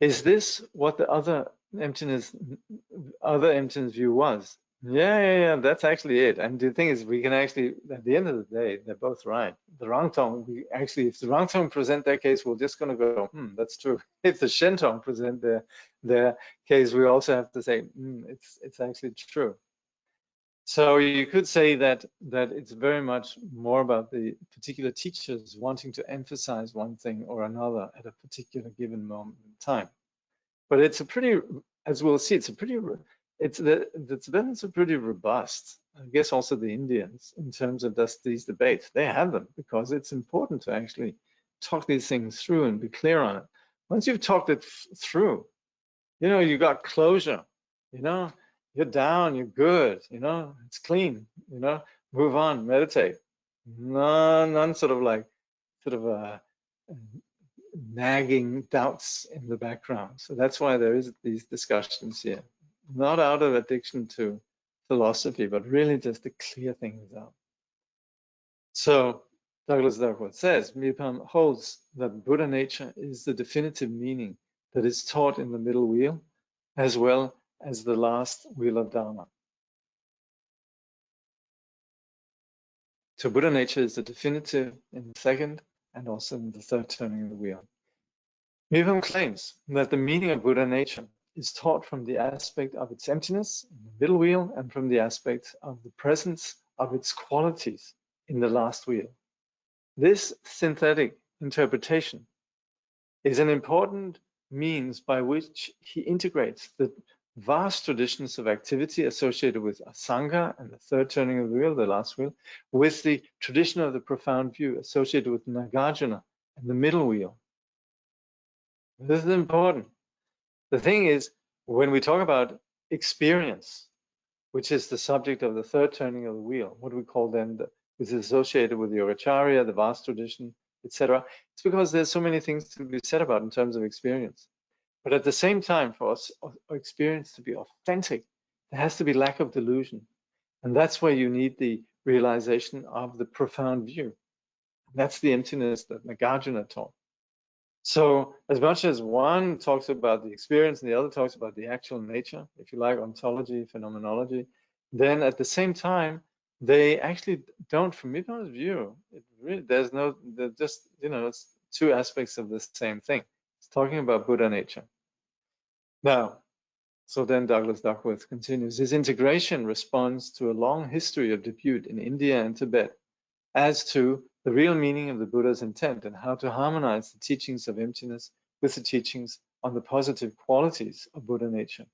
Is this what the other emptiness view was? Yeah, that's actually it. And the thing is, we can actually, at the end of the day, they're both right. The Rangtong, if the Rangtong present their case, we're just going to go, that's true. If the Shentong present their case, we also have to say, it's actually true. So you could say that it's very much more about the particular teachers wanting to emphasize one thing or another at a particular given moment in time. But it's a pretty, as we'll see, it's pretty robust. I guess also the Indians, in terms of these debates, they have them because it's important to actually talk these things through and be clear on it. Once you've talked it through, you know, you got closure, you know, you're down, you're good, you know, it's clean, you know, move on, meditate. None sort of nagging doubts in the background. So that's why there is these discussions here, not out of addiction to philosophy, but really just to clear things out. So Douglas Duckworth says, Mipham holds that Buddha nature is the definitive meaning that is taught in the middle wheel, as well as the last wheel of Dharma. So Buddha nature is the definitive in the second and also in the third turning of the wheel. Mipham claims that the meaning of Buddha nature is taught from the aspect of its emptiness in the middle wheel and from the aspect of the presence of its qualities in the last wheel. This synthetic interpretation is an important means by which he integrates the vast traditions of activity associated with Asanga and the third turning of the wheel, the last wheel, with the tradition of the profound view associated with Nagarjuna and the middle wheel. This is important. The thing is, when we talk about experience, which is the subject of the third turning of the wheel, what we call then which is associated with the Yogacarya, the vast tradition, etc. It's because there's so many things to be said about in terms of experience. But at the same time, for us, our experience to be authentic, there has to be lack of delusion. And that's where you need the realization of the profound view. That's the emptiness that Nagarjuna taught. So as much as one talks about the experience and the other talks about the actual nature, if you like, ontology, phenomenology, then at the same time, they actually don't, from Mipham's view, there's just, it's two aspects of the same thing. It's talking about Buddha nature. Now, so then Douglas Duckworth continues, his integration responds to a long history of debate in India and Tibet as to the real meaning of the Buddha's intent and how to harmonize the teachings of emptiness with the teachings on the positive qualities of Buddha nature.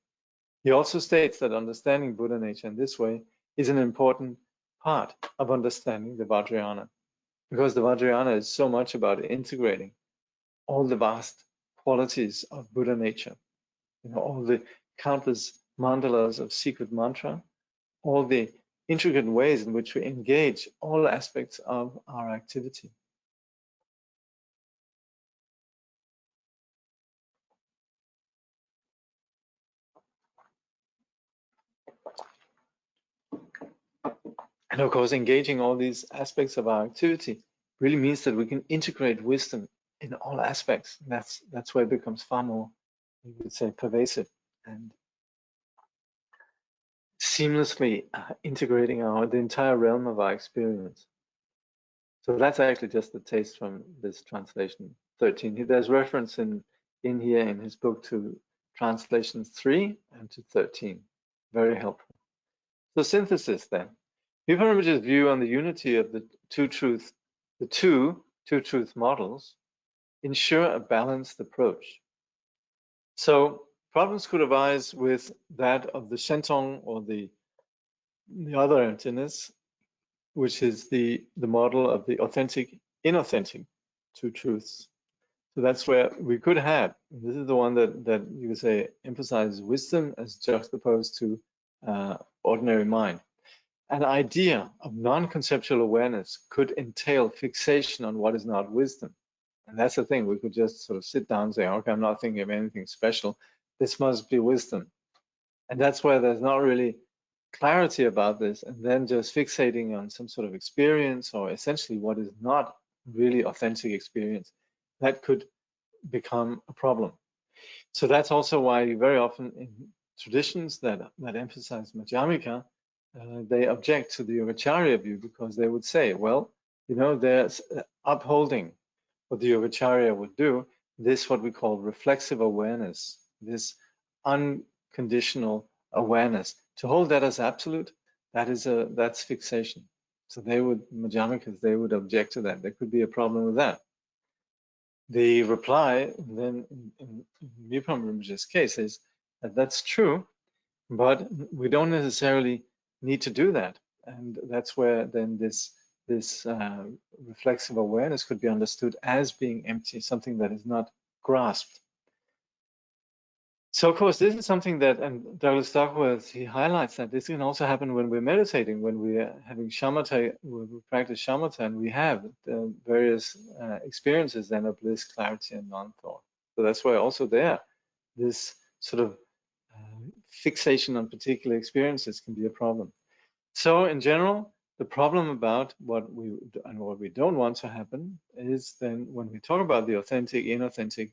He also states that understanding Buddha nature in this way is an important part of understanding the Vajrayana, because the Vajrayana is so much about integrating all the vast qualities of Buddha nature, all the countless mandalas of secret mantra, all the intricate ways in which we engage all aspects of our activity. And of course, engaging all these aspects of our activity really means that we can integrate wisdom in all aspects. That's where it becomes far more, we would say, pervasive and seamlessly integrating the entire realm of our experience. So that's actually just a taste from this translation 13. There's reference in here in his book to translations 3 and to 13. Very helpful. So synthesis then. Mipham view on the unity of the two truth models ensure a balanced approach. So problems could arise with that of the Shentong or the other emptiness, which is the model of the authentic, inauthentic two truths. So that's where we could have, this is the one that you would say emphasizes wisdom as juxtaposed to ordinary mind. An idea of non-conceptual awareness could entail fixation on what is not wisdom. And that's the thing, we could just sort of sit down and say, okay, I'm not thinking of anything special. This must be wisdom. And that's where there's not really clarity about this, and then just fixating on some sort of experience or essentially what is not really authentic experience, that could become a problem. So that's also why very often in traditions that emphasize Madhyamika, they object to the Yogacarya view, because they would say, well, there's upholding what the Yogacarya would do, this what we call reflexive awareness, this unconditional awareness. To hold that as absolute, that's fixation. So Madhyamikas, they would object to that. There could be a problem with that. The reply then in Mipham Rinpoche's case is that that's true, but we don't necessarily need to do that. And that's where then this reflexive awareness could be understood as being empty, something that is not grasped. So of course, this is something that, and Douglas Duckworth, he highlights that this can also happen when we're meditating, when we're having shamatha, when we practice shamatha, and we have various experiences then of bliss, clarity, and non-thought. So that's why also this sort of fixation on particular experiences can be a problem. So in general, the problem about what we don't want to happen is then when we talk about the authentic, inauthentic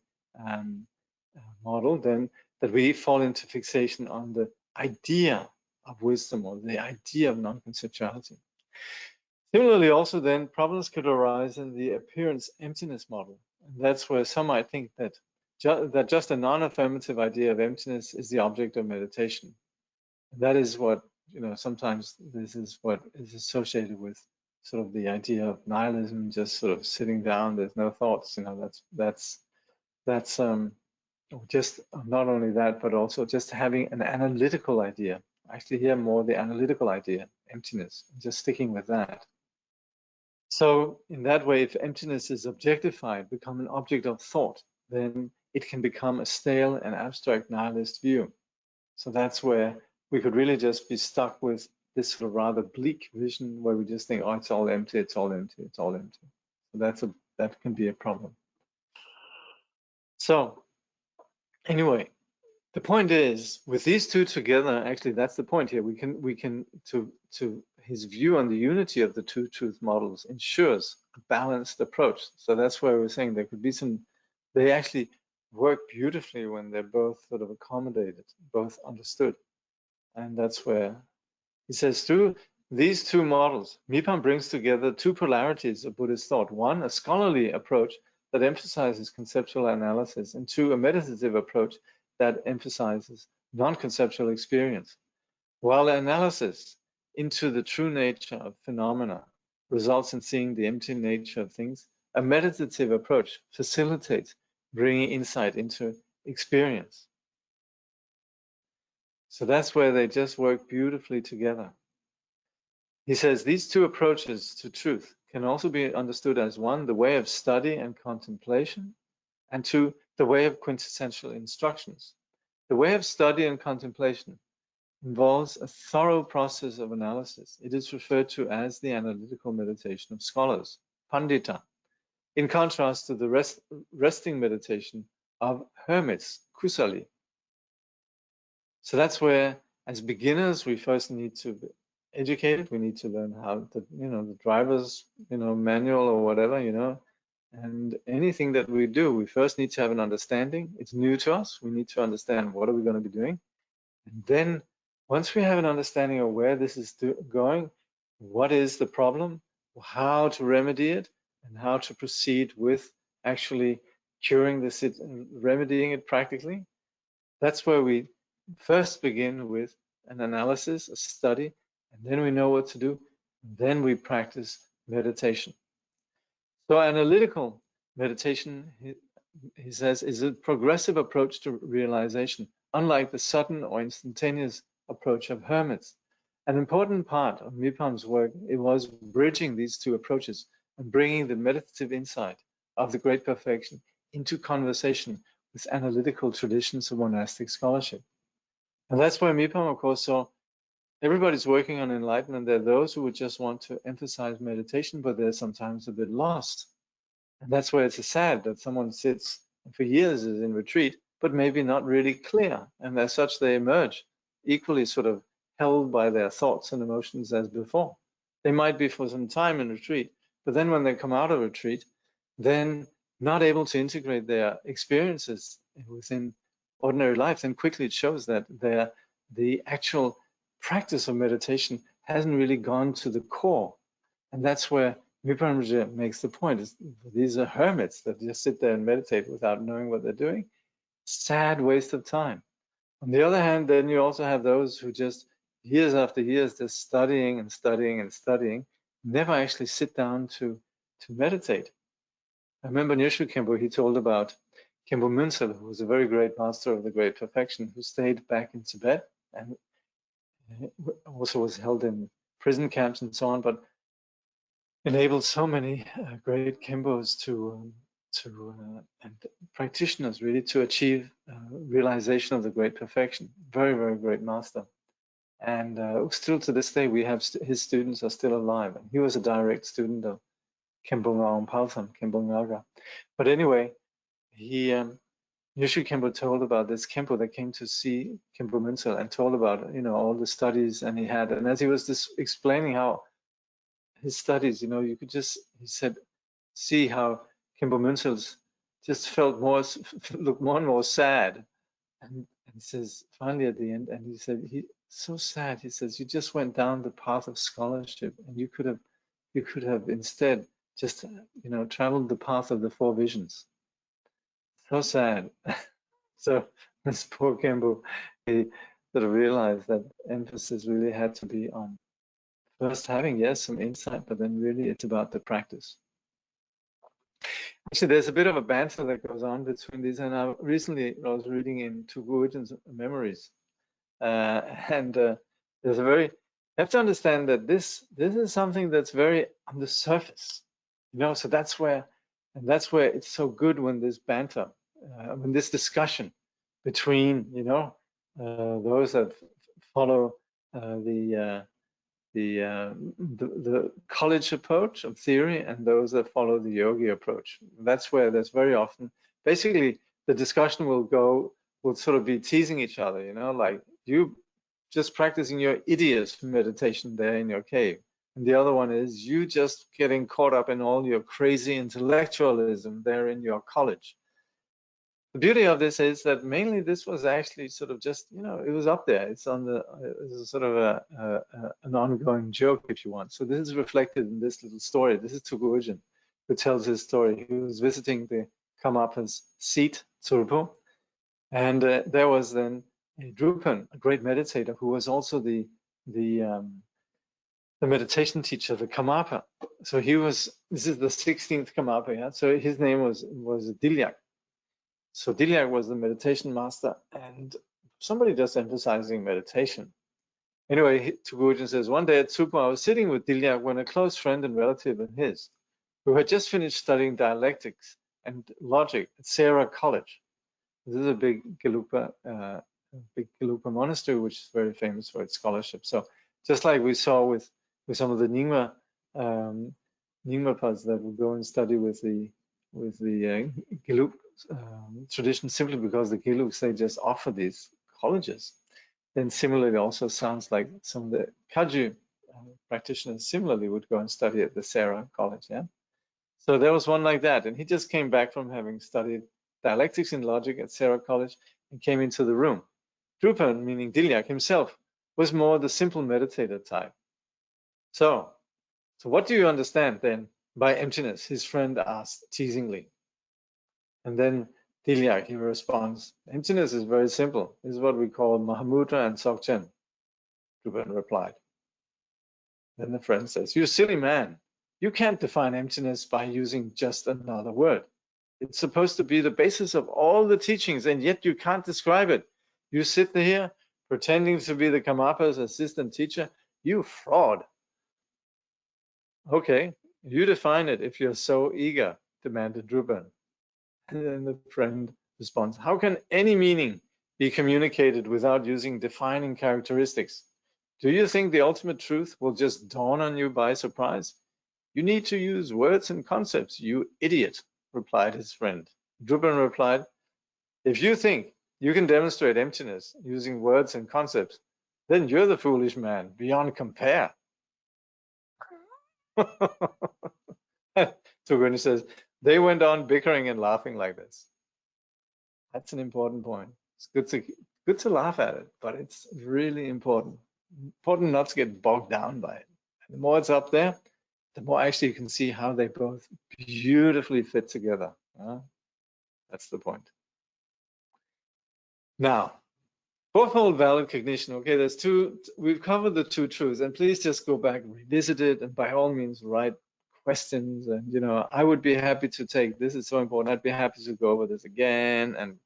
model, then that we fall into fixation on the idea of wisdom or the idea of non-conceptuality. Similarly, also then problems could arise in the appearance emptiness model. And that's where some might think that just a non-affirmative idea of emptiness is the object of meditation. And that is what, sometimes this is what is associated with sort of the idea of nihilism, just sort of sitting down, there's no thoughts, that's just not only that, but also just having an analytical idea. Actually here more the analytical idea, emptiness, just sticking with that. So in that way, if emptiness is objectified, become an object of thought, then it can become a stale and abstract nihilist view. So that's where we could really just be stuck with this sort of rather bleak vision where we just think, oh, it's all empty, it's all empty, it's all empty. So that can be a problem. So anyway, the point is, with these two together, actually, that's the point here. We can to his view on the unity of the two truth models ensures a balanced approach. So that's where we're saying there could be some. They actually work beautifully when they're both sort of accommodated, both understood, and that's where he says through these two models, Mipham brings together two polarities of Buddhist thought: one, a scholarly approach that emphasizes conceptual analysis, and two, a meditative approach that emphasizes non-conceptual experience. While the analysis into the true nature of phenomena results in seeing the empty nature of things, a meditative approach facilitates bringing insight into experience. So that's where they just work beautifully together. He says these two approaches to truth can also be understood as one, the way of study and contemplation, and two, the way of quintessential instructions. The way of study and contemplation involves a thorough process of analysis. It is referred to as the analytical meditation of scholars, pandita, in contrast to the resting meditation of hermits, kusali. So that's where, as beginners, we first need to be educated. We need to learn how the driver's manual or whatever, and anything that we do, we first need to have an understanding. It's new to us. We need to understand what are we going to be doing. And then once we have an understanding of where this is going, what is the problem, how to remedy it, and how to proceed with actually curing this and remedying it practically, that's where we first begin with an analysis, a study, and then we know what to do. And then we practice meditation. So analytical meditation, he says, is a progressive approach to realization, unlike the sudden or instantaneous approach of hermits. An important part of Mipham's work, it was bridging these two approaches and bringing the meditative insight of the great perfection into conversation with analytical traditions of monastic scholarship. And that's where Mipham, of course, saw everybody's working on enlightenment. There are those who would just want to emphasize meditation, but they're sometimes a bit lost. And that's where it's sad that someone sits for years is in retreat, but maybe not really clear. And as such, they emerge equally sort of held by their thoughts and emotions as before. They might be for some time in retreat, but then when they come out of retreat, then not able to integrate their experiences within ordinary life, then quickly it shows that the actual practice of meditation hasn't really gone to the core. And that's where Mipham makes the point, is these are hermits that just sit there and meditate without knowing what they're doing. Sad waste of time. On the other hand, then you also have those who just years after years just studying and studying and studying, never actually sit down to meditate. I remember Nyingma Khenpo, he told about Khenpo Münzel, who was a very great master of the Great Perfection, who stayed back in Tibet and also was held in prison camps and so on, but enabled so many great Khenpos and practitioners really to achieve realization of the Great Perfection. Very, very great master. And still to this day, we have his students are still alive. And he was a direct student of Khenpo Ngawang Khenpo Ngaga. But anyway, Nyingma Khenpo told about this Khenpo that came to see Khenpo Münzel and told about all the studies and he had. And as he was just explaining how his studies, you could just, he said, see how Khenpo Münzel's just looked more and more sad. And he says, finally at the end, and he said, so sad. He says, you just went down the path of scholarship, and you could have instead just, traveled the path of the four visions. So sad. So this poor Khenpo, he sort of realized that emphasis really had to be on first having, yes, some insight, but then really it's about the practice. Actually, there's a bit of a banter that goes on between these, and I was reading in Duckworth's Memories, and there's you have to understand that this is something that's very on the surface, so that's where it's so good when this banter, when this discussion between, those that follow the the college approach of theory and those that follow the yogi approach. That's where there's very often, basically, the discussion will sort of be teasing each other, you know, like you just practicing your idiot meditation there in your cave. And the other one is you just getting caught up in all your crazy intellectualism there in your college. The beauty of this is that mainly this was actually sort of just, you know, it was up there. It's on the, it was sort of an ongoing joke, if you want. So this is reflected in this little story. This is Tugurjan, who tells his story. He was visiting the Kamapa's seat, Tsurpo, and there was then a Drupan, a great meditator, who was also the meditation teacher, the Kamapa. So he was, this is the 16th Kamapa, yeah? So his name was Dilyak. So Dilyak was the meditation master, and somebody just emphasizing meditation. Anyway, Tugurjan says, one day at Tsurpo, I was sitting with Dilyak when a close friend and relative of his, who had just finished studying dialectics and logic at Sarah College. This is a big Gelupa monastery, which is very famous for its scholarship. So just like we saw with some of the Nyingma Nyingmapas that would go and study with the Gelug tradition, simply because the Gelugs, they just offer these colleges. Then similarly also sounds like some of the Kaju practitioners similarly would go and study at the Sarah College, yeah? So there was one like that, and he just came back from having studied dialectics and logic at Sarah College and came into the room. Drupan, meaning Dilyak himself, was more the simple meditator type. So what do you understand then by emptiness? His friend asked teasingly. And then Dilyak, he responds, emptiness is very simple. This is what we call Mahamudra and Sokchen. Drupan replied. Then the friend says, you silly man, you can't define emptiness by using just another word. It's supposed to be the basis of all the teachings, and yet you can't describe it. You sit here pretending to be the Kamapa's assistant teacher. You fraud. Okay, you define it if you're so eager, demanded Drupan. And then the friend responds, how can any meaning be communicated without using defining characteristics? Do you think the ultimate truth will just dawn on you by surprise? You need to use words and concepts, you idiot, replied his friend. Drupan replied, if you think you can demonstrate emptiness using words and concepts, then you're the foolish man beyond compare. Tugurjan says, they went on bickering and laughing like this. That's an important point. It's good to laugh at it, but it's really important not to get bogged down by it. And the more it's up there, the more actually you can see how they both beautifully fit together. That's the point. Now, fourfold valid cognition. Okay, there's two. We've covered the two truths, and please just go back, revisit it, and by all means write questions. And you know, I would be happy to take. This is so important. I'd be happy to go over this again. And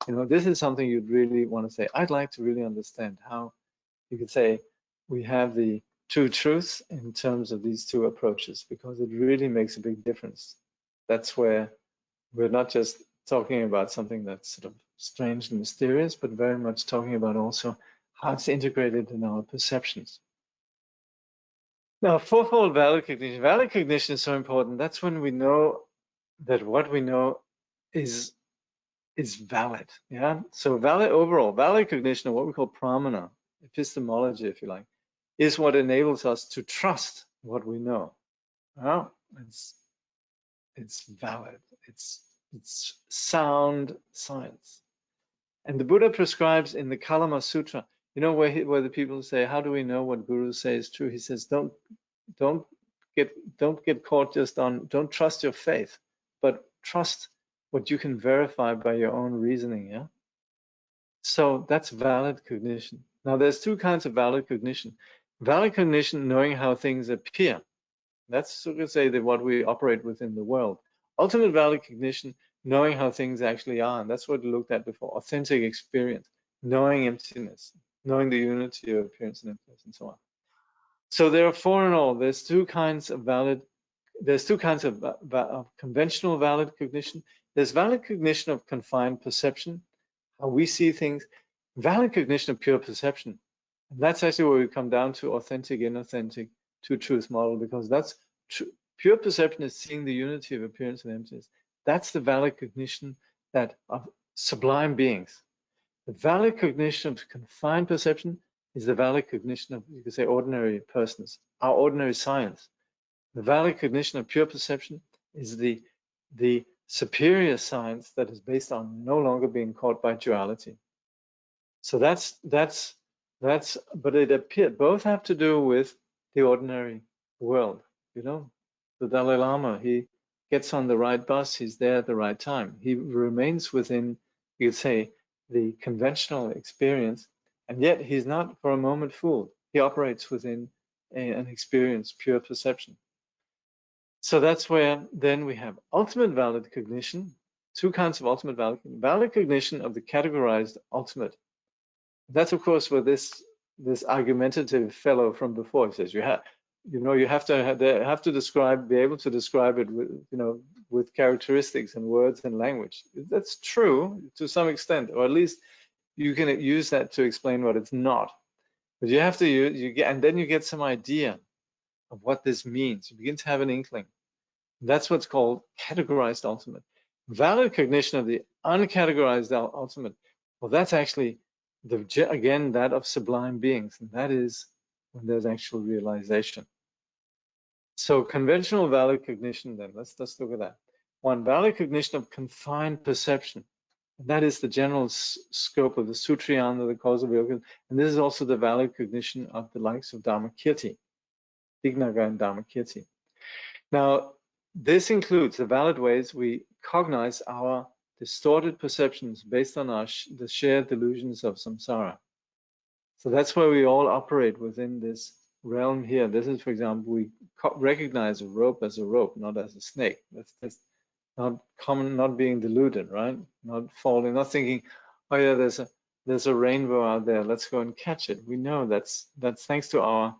you know, this is something you'd really want to say. I'd like to really understand how you could say we have the two truths in terms of these two approaches, because it really makes a big difference. That's where we're not just talking about something that's sort of strange and mysterious, but very much talking about also how it's integrated in our perceptions. Now, fourfold valid cognition. Valid cognition is so important. That's when we know that what we know is valid. Yeah. So valid cognition, or what we call pramana, epistemology, if you like, is what enables us to trust what we know. Well, it's valid. It's sound science. And the Buddha prescribes in the Kalama Sutra, you know, where the people say, how do we know what gurus say is true? He says, don't get caught just on, don't trust your faith, but trust what you can verify by your own reasoning. Yeah. So that's valid cognition. Now there's two kinds of valid cognition. Valid cognition, knowing how things appear. That's, so to say, what we operate within the world. Ultimate valid cognition, knowing how things actually are. And that's what we looked at before. Authentic experience, knowing emptiness, knowing the unity of appearance and emptiness, and so on. So there are four in all. There's two kinds of conventional valid cognition. There's valid cognition of confined perception, how we see things. Valid cognition of pure perception, And that's actually where we come down to authentic, inauthentic, two-truth model, because that's pure perception is seeing the unity of appearance and emptiness. That's the valid cognition that of sublime beings. The valid cognition of confined perception is the valid cognition of, you could say, ordinary persons, our ordinary science. The valid cognition of pure perception is the superior science that is based on no longer being caught by duality. So but it appears both have to do with the ordinary world. You know, the Dalai Lama, he gets on the right bus, he's there at the right time. He remains within, you could say, the conventional experience, and yet he's not for a moment fooled. He operates within an experience, pure perception. So that's where then we have ultimate valid cognition, two kinds of ultimate valid cognition of the categorized ultimate. That's of course where this argumentative fellow from before says you have to describe, be able to describe it with, with characteristics and words and language. That's true to some extent, or at least you can use that to explain what it's not. But you have to and then you get some idea of what this means. You begin to have an inkling. That's what's called categorized ultimate. Valid cognition of the uncategorized ultimate. Well, that's actually again that of sublime beings, and that is when there's actual realization. So conventional valid cognition, then let's look at that. One, valid cognition of confined perception. And that is the general scope of the Sutriyana, the causal vehicle, and this is also the valid cognition of the likes of Dharmakirti, Dignaga and Dharmakirti. Now, this includes the valid ways we cognize our distorted perceptions based on the shared delusions of samsara. So that's where we all operate within this realm here. This is, for example, we recognize a rope as a rope, not as a snake. That's just not common, not being deluded, right? Not falling, not thinking, oh yeah, there's a rainbow out there, let's go and catch it. We know that's thanks to our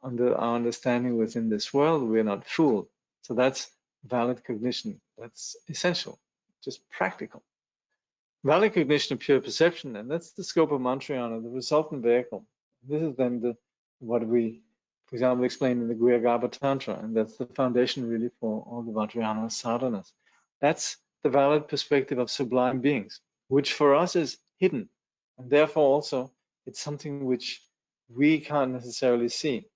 understanding within this world, we're not fooled. So that's valid cognition. That's essential, just practical. Valid cognition of pure perception, and that's the scope of Mantrayana, the resultant vehicle. This is then what we, for example, explain in the Guhyagarbha Tantra, and that's the foundation really for all the Vajrayana sadhanas. That's the valid perspective of sublime beings, which for us is hidden, and therefore also it's something which we can't necessarily see.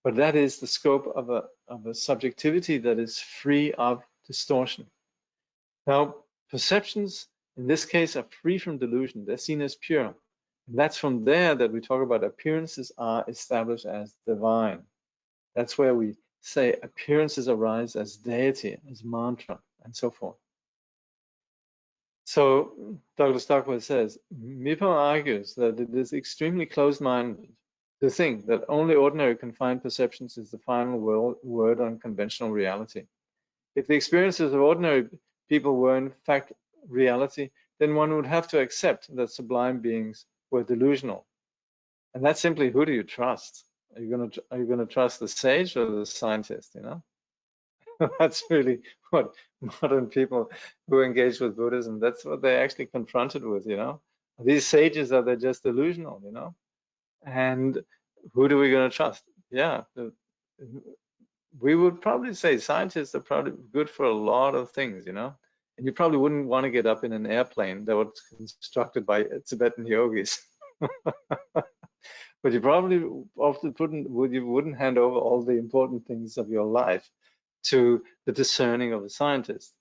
But that is the scope of a subjectivity that is free of distortion. Now, perceptions in this case are free from delusion. They're seen as pure. And that's from there that we talk about appearances are established as divine. That's where we say appearances arise as deity, as mantra, and so forth. So Douglas Duckworth says, Mipham argues that it is extremely closed-minded to think that only ordinary confined perceptions is the final word on conventional reality. If the experiences of ordinary people were in fact reality, then one would have to accept that sublime beings were delusional. And that's simply, who do you trust? Are you going to trust the sage or the scientist? That's really what modern people who engage with Buddhism, that's what they're actually confronted with. These sages, are they just delusional? And who do we going to trust? Yeah, we would probably say scientists are probably good for a lot of things, and you probably wouldn't want to get up in an airplane that was constructed by Tibetan yogis. But you probably often wouldn't hand over all the important things of your life to the discerning of a scientist.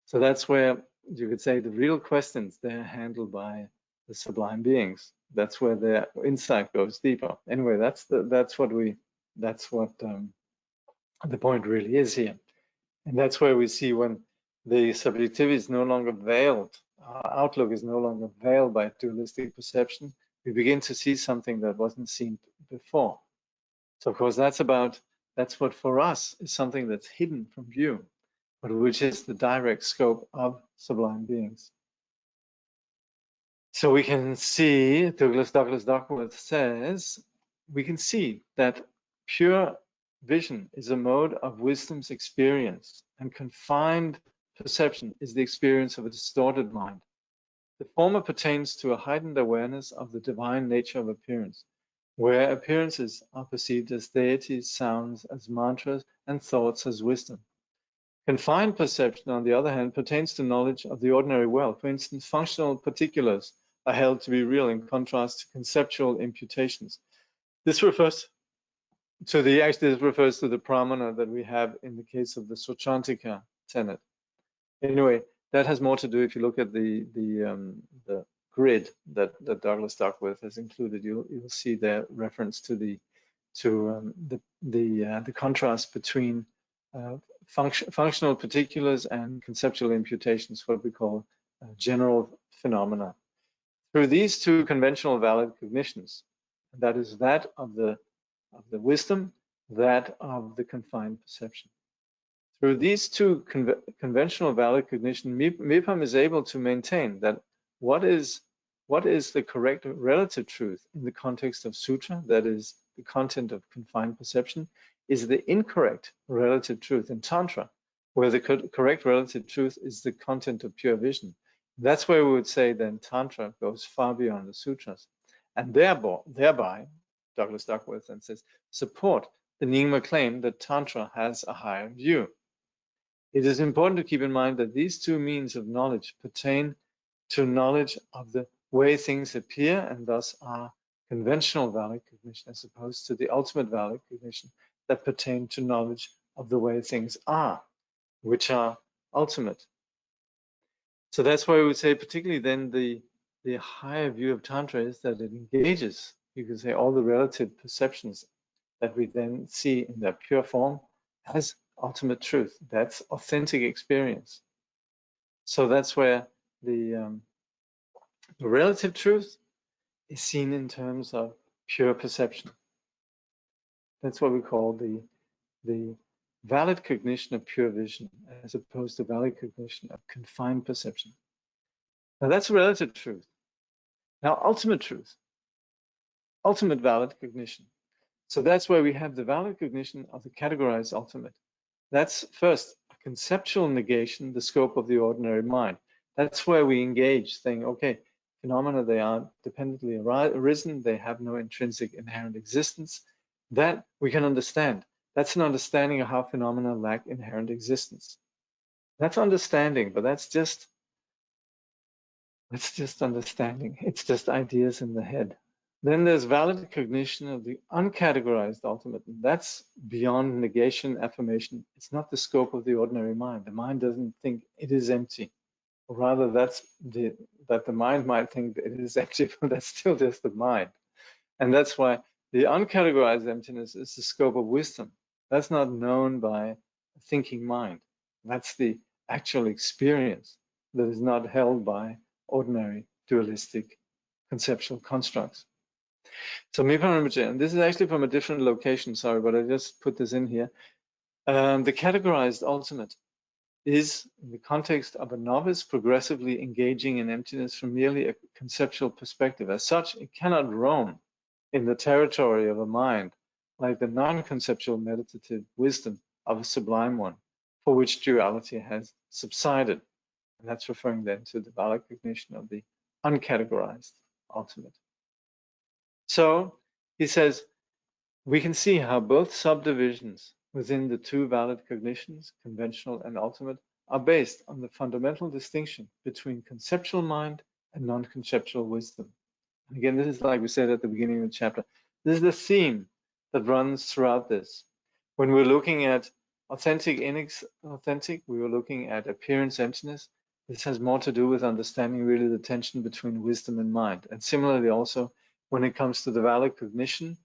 So that's where you could say the real questions, they're handled by the sublime beings. That's where their insight goes deeper. Anyway, that's what the point really is here. And that's where we see when the subjectivity is no longer veiled, our outlook is no longer veiled by dualistic perception, we begin to see something that wasn't seen before. So of course that's what for us is something that's hidden from view, but which is the direct scope of sublime beings. So we can see, Douglas Duckworth says, we can see that pure vision is a mode of wisdom's experience, and confined perception is the experience of a distorted mind. The former pertains to a heightened awareness of the divine nature of appearance, where appearances are perceived as deities, sounds as mantras, and thoughts as wisdom. Confined perception, on the other hand, pertains to knowledge of the ordinary world. For instance, functional particulars are held to be real in contrast to conceptual imputations. This refers to the pramana that we have in the case of the Sochantika tenet. Anyway, that has more to do if you look at the grid that Douglas Duckworth has included. You'll see their reference to the contrast between functional particulars and conceptual imputations, what we call general phenomena. Through these two conventional valid cognitions, that is that of the wisdom, that of the confined perception. Through these two conventional valid cognition, Mipham is able to maintain that what is the correct relative truth in the context of sutra, that is the content of confined perception, is the incorrect relative truth in Tantra, where the correct relative truth is the content of pure vision. That's where we would say then Tantra goes far beyond the sutras, and thereby, Douglas Duckworth then says, support the Nyingma claim that Tantra has a higher view. It is important to keep in mind that these two means of knowledge pertain to knowledge of the way things appear, and thus are conventional valid cognition, as opposed to the ultimate valid cognition that pertain to knowledge of the way things are, which are ultimate. So that's why we would say, particularly then, the higher view of Tantra is that it engages, you could say, all the relative perceptions that we then see in their pure form as ultimate truth. That's authentic experience. So that's where the relative truth is seen in terms of pure perception. That's what we call the valid cognition of pure vision, as opposed to valid cognition of confined perception. Now that's relative truth. Now ultimate truth, ultimate valid cognition. So that's where we have the valid cognition of the categorized ultimate. That's first a conceptual negation, the scope of the ordinary mind. That's where we engage, saying, okay, phenomena, they are dependently arisen, they have no intrinsic inherent existence. That we can understand. That's an understanding of how phenomena lack inherent existence. That's understanding, but that's just understanding. It's just ideas in the head. Then there's valid cognition of the uncategorized ultimate. And that's beyond negation, affirmation. It's not the scope of the ordinary mind. The mind doesn't think it is empty. Or rather, that the mind might think that it is empty, but that's still just the mind. And that's why the uncategorized emptiness is the scope of wisdom. That's not known by a thinking mind. That's the actual experience that is not held by ordinary dualistic conceptual constructs. So Mipham, and this is actually from a different location, sorry, but I just put this in here. The categorized ultimate is, in the context of a novice, progressively engaging in emptiness from merely a conceptual perspective. As such, it cannot roam in the territory of a mind like the non-conceptual meditative wisdom of a sublime one, for which duality has subsided. And that's referring then to the valid cognition of the uncategorized ultimate. So he says, we can see how both subdivisions within the two valid cognitions, conventional and ultimate, are based on the fundamental distinction between conceptual mind and non-conceptual wisdom. And again, this is like we said at the beginning of the chapter. This is the theme that runs throughout this. When we're looking at authentic, inauthentic, we were looking at appearance, emptiness. This has more to do with understanding really the tension between wisdom and mind. And similarly also, when it comes to the valid cognition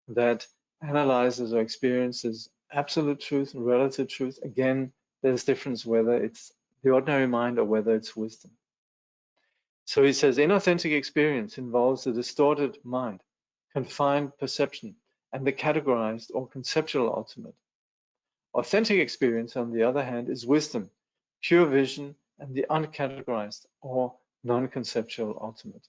that analyzes or experiences absolute truth and relative truth, again, there's difference whether it's the ordinary mind or whether it's wisdom. So he says, inauthentic experience involves the distorted mind, confined perception, and the categorized or conceptual ultimate. Authentic experience, on the other hand, is wisdom, pure vision, and the uncategorized or non-conceptual ultimate.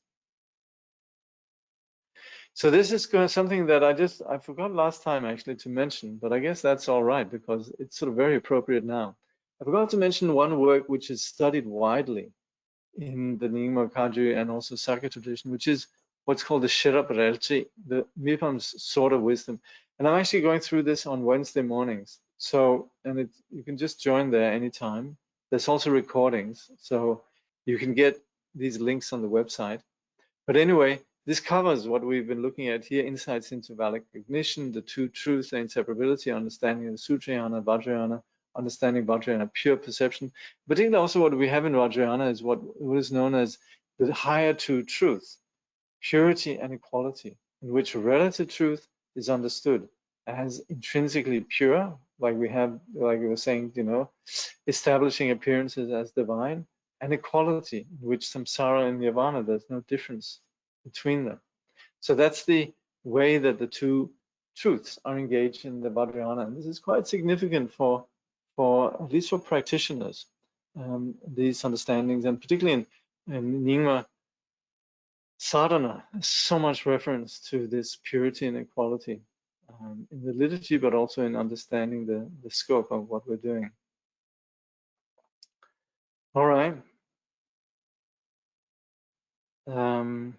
So this is something that I forgot last time actually to mention, but I guess that's all right because it's sort of very appropriate now. I forgot to mention one work which is studied widely in the Nyingma Kagyu and also Sakya tradition, which is what's called the Sherab Relchi, the Mipham's sword of wisdom. And I'm actually going through this on Wednesday mornings. So, and you can just join there anytime. There's also recordings, so you can get these links on the website. But anyway, this covers what we've been looking at here: insights into valid cognition, the two truths, their inseparability, understanding the Sutrayana, Vajrayana, understanding Vajrayana, pure perception. Particularly also what we have in Vajrayana is what is known as the higher two truths: purity and equality, in which relative truth is understood as intrinsically pure, like we were saying, establishing appearances as divine, and equality, in which samsara and nirvana, there's no difference between them. So that's the way that the two truths are engaged in the Vajrayana, and this is quite significant for at least for practitioners, these understandings, and particularly in Nyingma sadhana, so much reference to this purity and equality in the liturgy, but also in understanding the scope of what we're doing. All right. Yeah,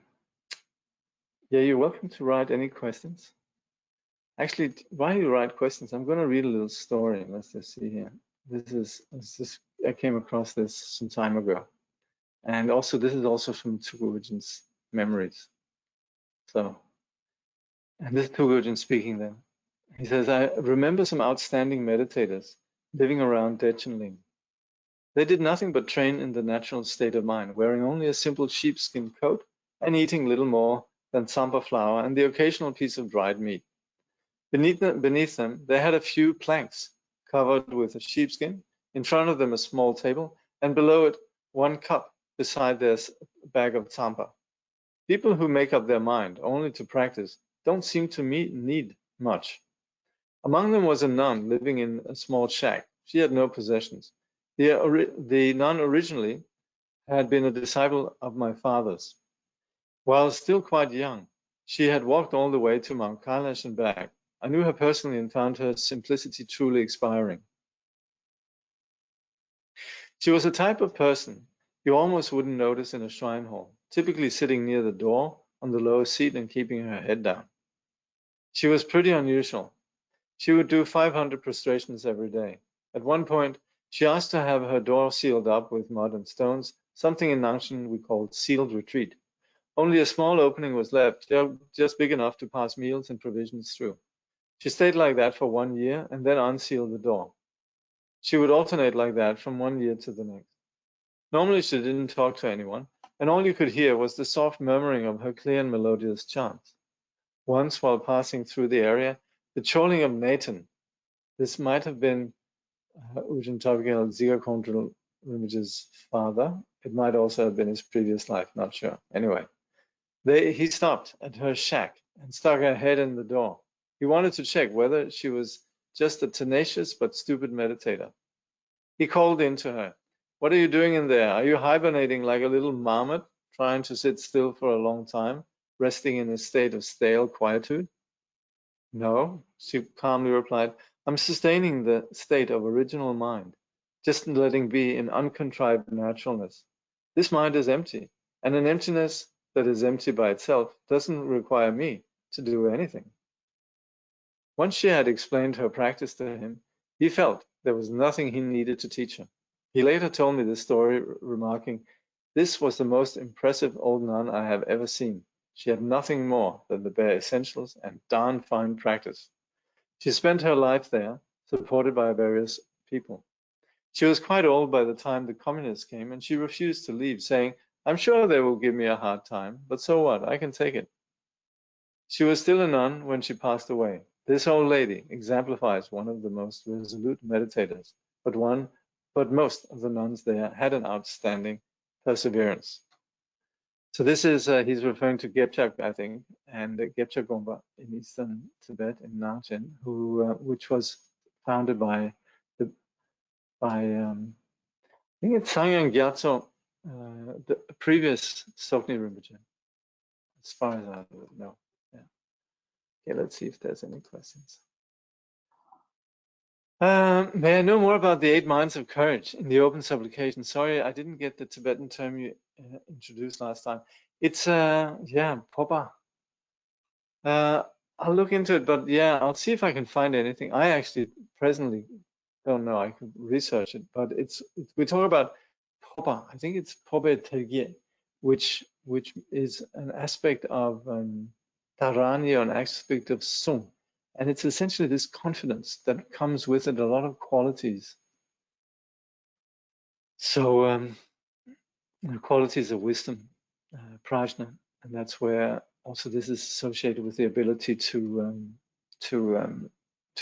you're welcome to write any questions. Actually, while you write questions, I'm going to read a little story. Let's just see here. I came across this some time ago, and also this is also from Tugurjen's memories. So, and this is Tugurjen speaking then. He says, I remember some outstanding meditators living around Dechenling. They did nothing but train in the natural state of mind, wearing only a simple sheepskin coat and eating little more than tsampa flour and the occasional piece of dried meat. Beneath them, they had a few planks covered with a sheepskin, in front of them a small table, and below it one cup beside their bag of tsampa. People who make up their mind only to practice don't seem to need much. Among them was a nun living in a small shack. She had no possessions. The nun originally had been a disciple of my father's. While still quite young, she had walked all the way to Mount Kailash and back. I knew her personally and found her simplicity truly inspiring. She was a type of person you almost wouldn't notice in a shrine hall, typically sitting near the door on the lowest seat and keeping her head down. She was pretty unusual. She would do 500 prostrations every day. At one point, she asked to have her door sealed up with mud and stones, something in Nangshan we called sealed retreat. Only a small opening was left, just big enough to pass meals and provisions through. She stayed like that for 1 year and then unsealed the door. She would alternate like that from 1 year to the next. Normally she didn't talk to anyone, and all you could hear was the soft murmuring of her clear and melodious chants. Once, while passing through the area, the chorling of Nathan, this might have been Ujjain Tabgil Zigakondral Rinpoche's father. It might also have been his previous life, not sure. Anyway, he stopped at her shack and stuck her head in the door. He wanted to check whether she was just a tenacious but stupid meditator. He called in to her. What are you doing in there? Are you hibernating like a little marmot, trying to sit still for a long time, resting in a state of stale quietude? No, she calmly replied. I'm sustaining the state of original mind, just letting be in uncontrived naturalness. This mind is empty, and an emptiness that is empty by itself doesn't require me to do anything. Once she had explained her practice to him, he felt there was nothing he needed to teach her. He later told me this story, remarking, "This was the most impressive old nun I have ever seen. She had nothing more than the bare essentials and darn fine practice. She spent her life there, supported by various people. She was quite old by the time the communists came, and she refused to leave, saying, 'I'm sure they will give me a hard time, but so what? I can take it.' She was still a nun when she passed away. This old lady exemplifies one of the most resolute meditators, but most of the nuns there had an outstanding perseverance." So this is, he's referring to Gebchak, I think, and Gebchak Gompa in eastern Tibet, in Nachen, which was founded by I think it's Sangyang Gyatso, the previous Sokni Rinpoche, as far as I know. Yeah. Okay, let's see if there's any questions. May I know more about the 8 minds of courage in the open supplication? Sorry, I didn't get the Tibetan term you introduced last time. It's, yeah, Popa. I'll look into it, but yeah, I'll see if I can find anything. I actually presently don't know. I could research it, but we talk about Popa. I think it's Pobe Tergye, which is an aspect of Dharani, or an aspect of Sung. And it's essentially this confidence that comes with it, a lot of qualities. So the qualities of wisdom, prajna, and that's where also this is associated with the ability to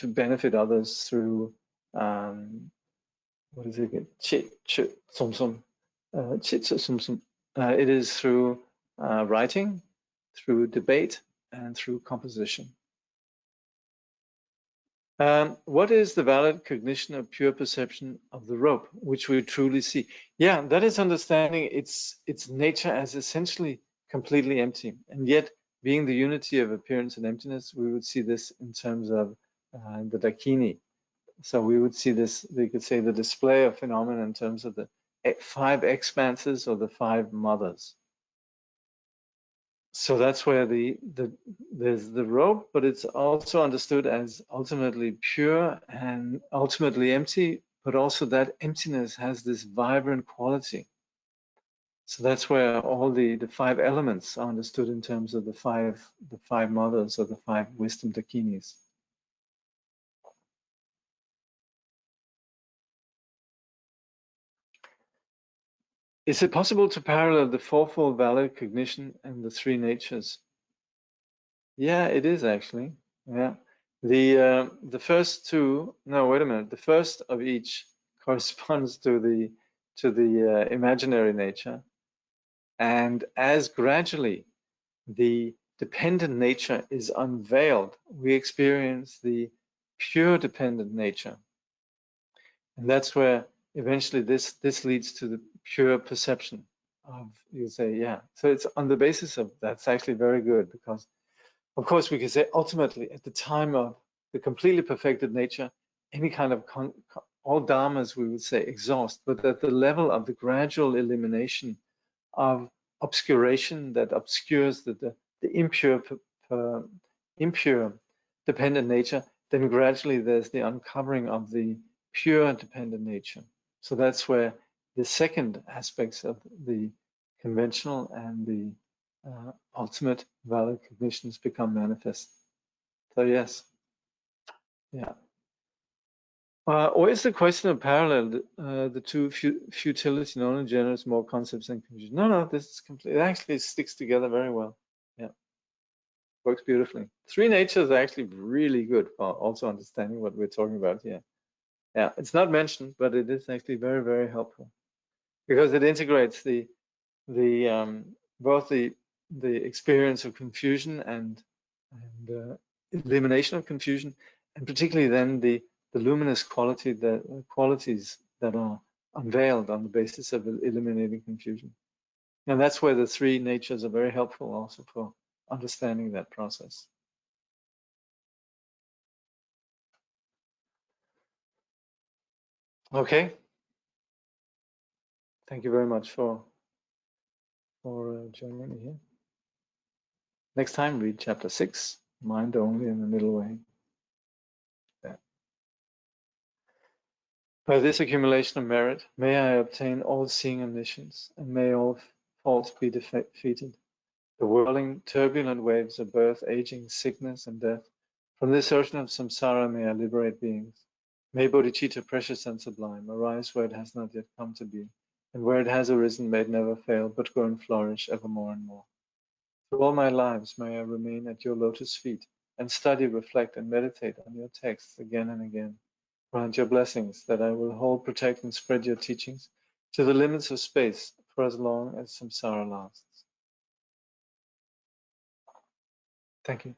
benefit others through what is it? Chit sum sum, chit sum sum. It is through writing, through debate, and through composition. What is the valid cognition of pure perception of the rope, which we truly see? Yeah, that is understanding its nature as essentially completely empty, and yet being the unity of appearance and emptiness. We would see this in terms of the Dakini. So we would see this, we could say, the display of phenomena in terms of the 5 expanses or the 5 mothers. So that's where there's the rope, but it's also understood as ultimately pure and ultimately empty, but also that emptiness has this vibrant quality. So that's where all the 5 elements are understood in terms of the five mothers, or the 5 wisdom dakinis. Is it possible to parallel the fourfold valid cognition and the 3 natures? Yeah, it is actually. Yeah, the first 2. No, wait a minute. The first of each corresponds to the imaginary nature, and as gradually the dependent nature is unveiled, we experience the pure dependent nature, and that's where eventually this leads to the pure perception of, you say, yeah. So it's on the basis of that's actually very good, because of course we could say ultimately at the time of the completely perfected nature, any kind of all dharmas we would say exhaust, but at the level of the gradual elimination of obscuration that obscures the impure impure dependent nature, then gradually there's the uncovering of the pure dependent nature. So that's where the second aspects of the conventional and the ultimate valid cognitions become manifest. So yes, yeah. Or is the question of parallel the two futility, non generous, more concepts and confusion? No, this is complete. It actually sticks together very well. Yeah, works beautifully. 3 natures are actually really good for also understanding what we're talking about here. Yeah, it's not mentioned, but it is actually very, very helpful, because it integrates the both the experience of confusion and elimination of confusion, and particularly then the luminous qualities that are unveiled on the basis of eliminating confusion. And that's where the 3 natures are very helpful also for understanding that process. Okay. Thank you very much for joining me here. Next time, read chapter 6, mind only in the middle way. Yeah. By this accumulation of merit, may I obtain all-seeing omniscience, and may all faults be defeated. The whirling, turbulent waves of birth, aging, sickness, and death, from this ocean of samsara may I liberate beings. May bodhicitta, precious and sublime, arise where it has not yet come to be, and where it has arisen may it never fail, but grow and flourish ever more and more. Through all my lives may I remain at your lotus feet, and study, reflect, and meditate on your texts again and again. Grant your blessings that I will hold, protect, and spread your teachings to the limits of space for as long as samsara lasts. Thank you.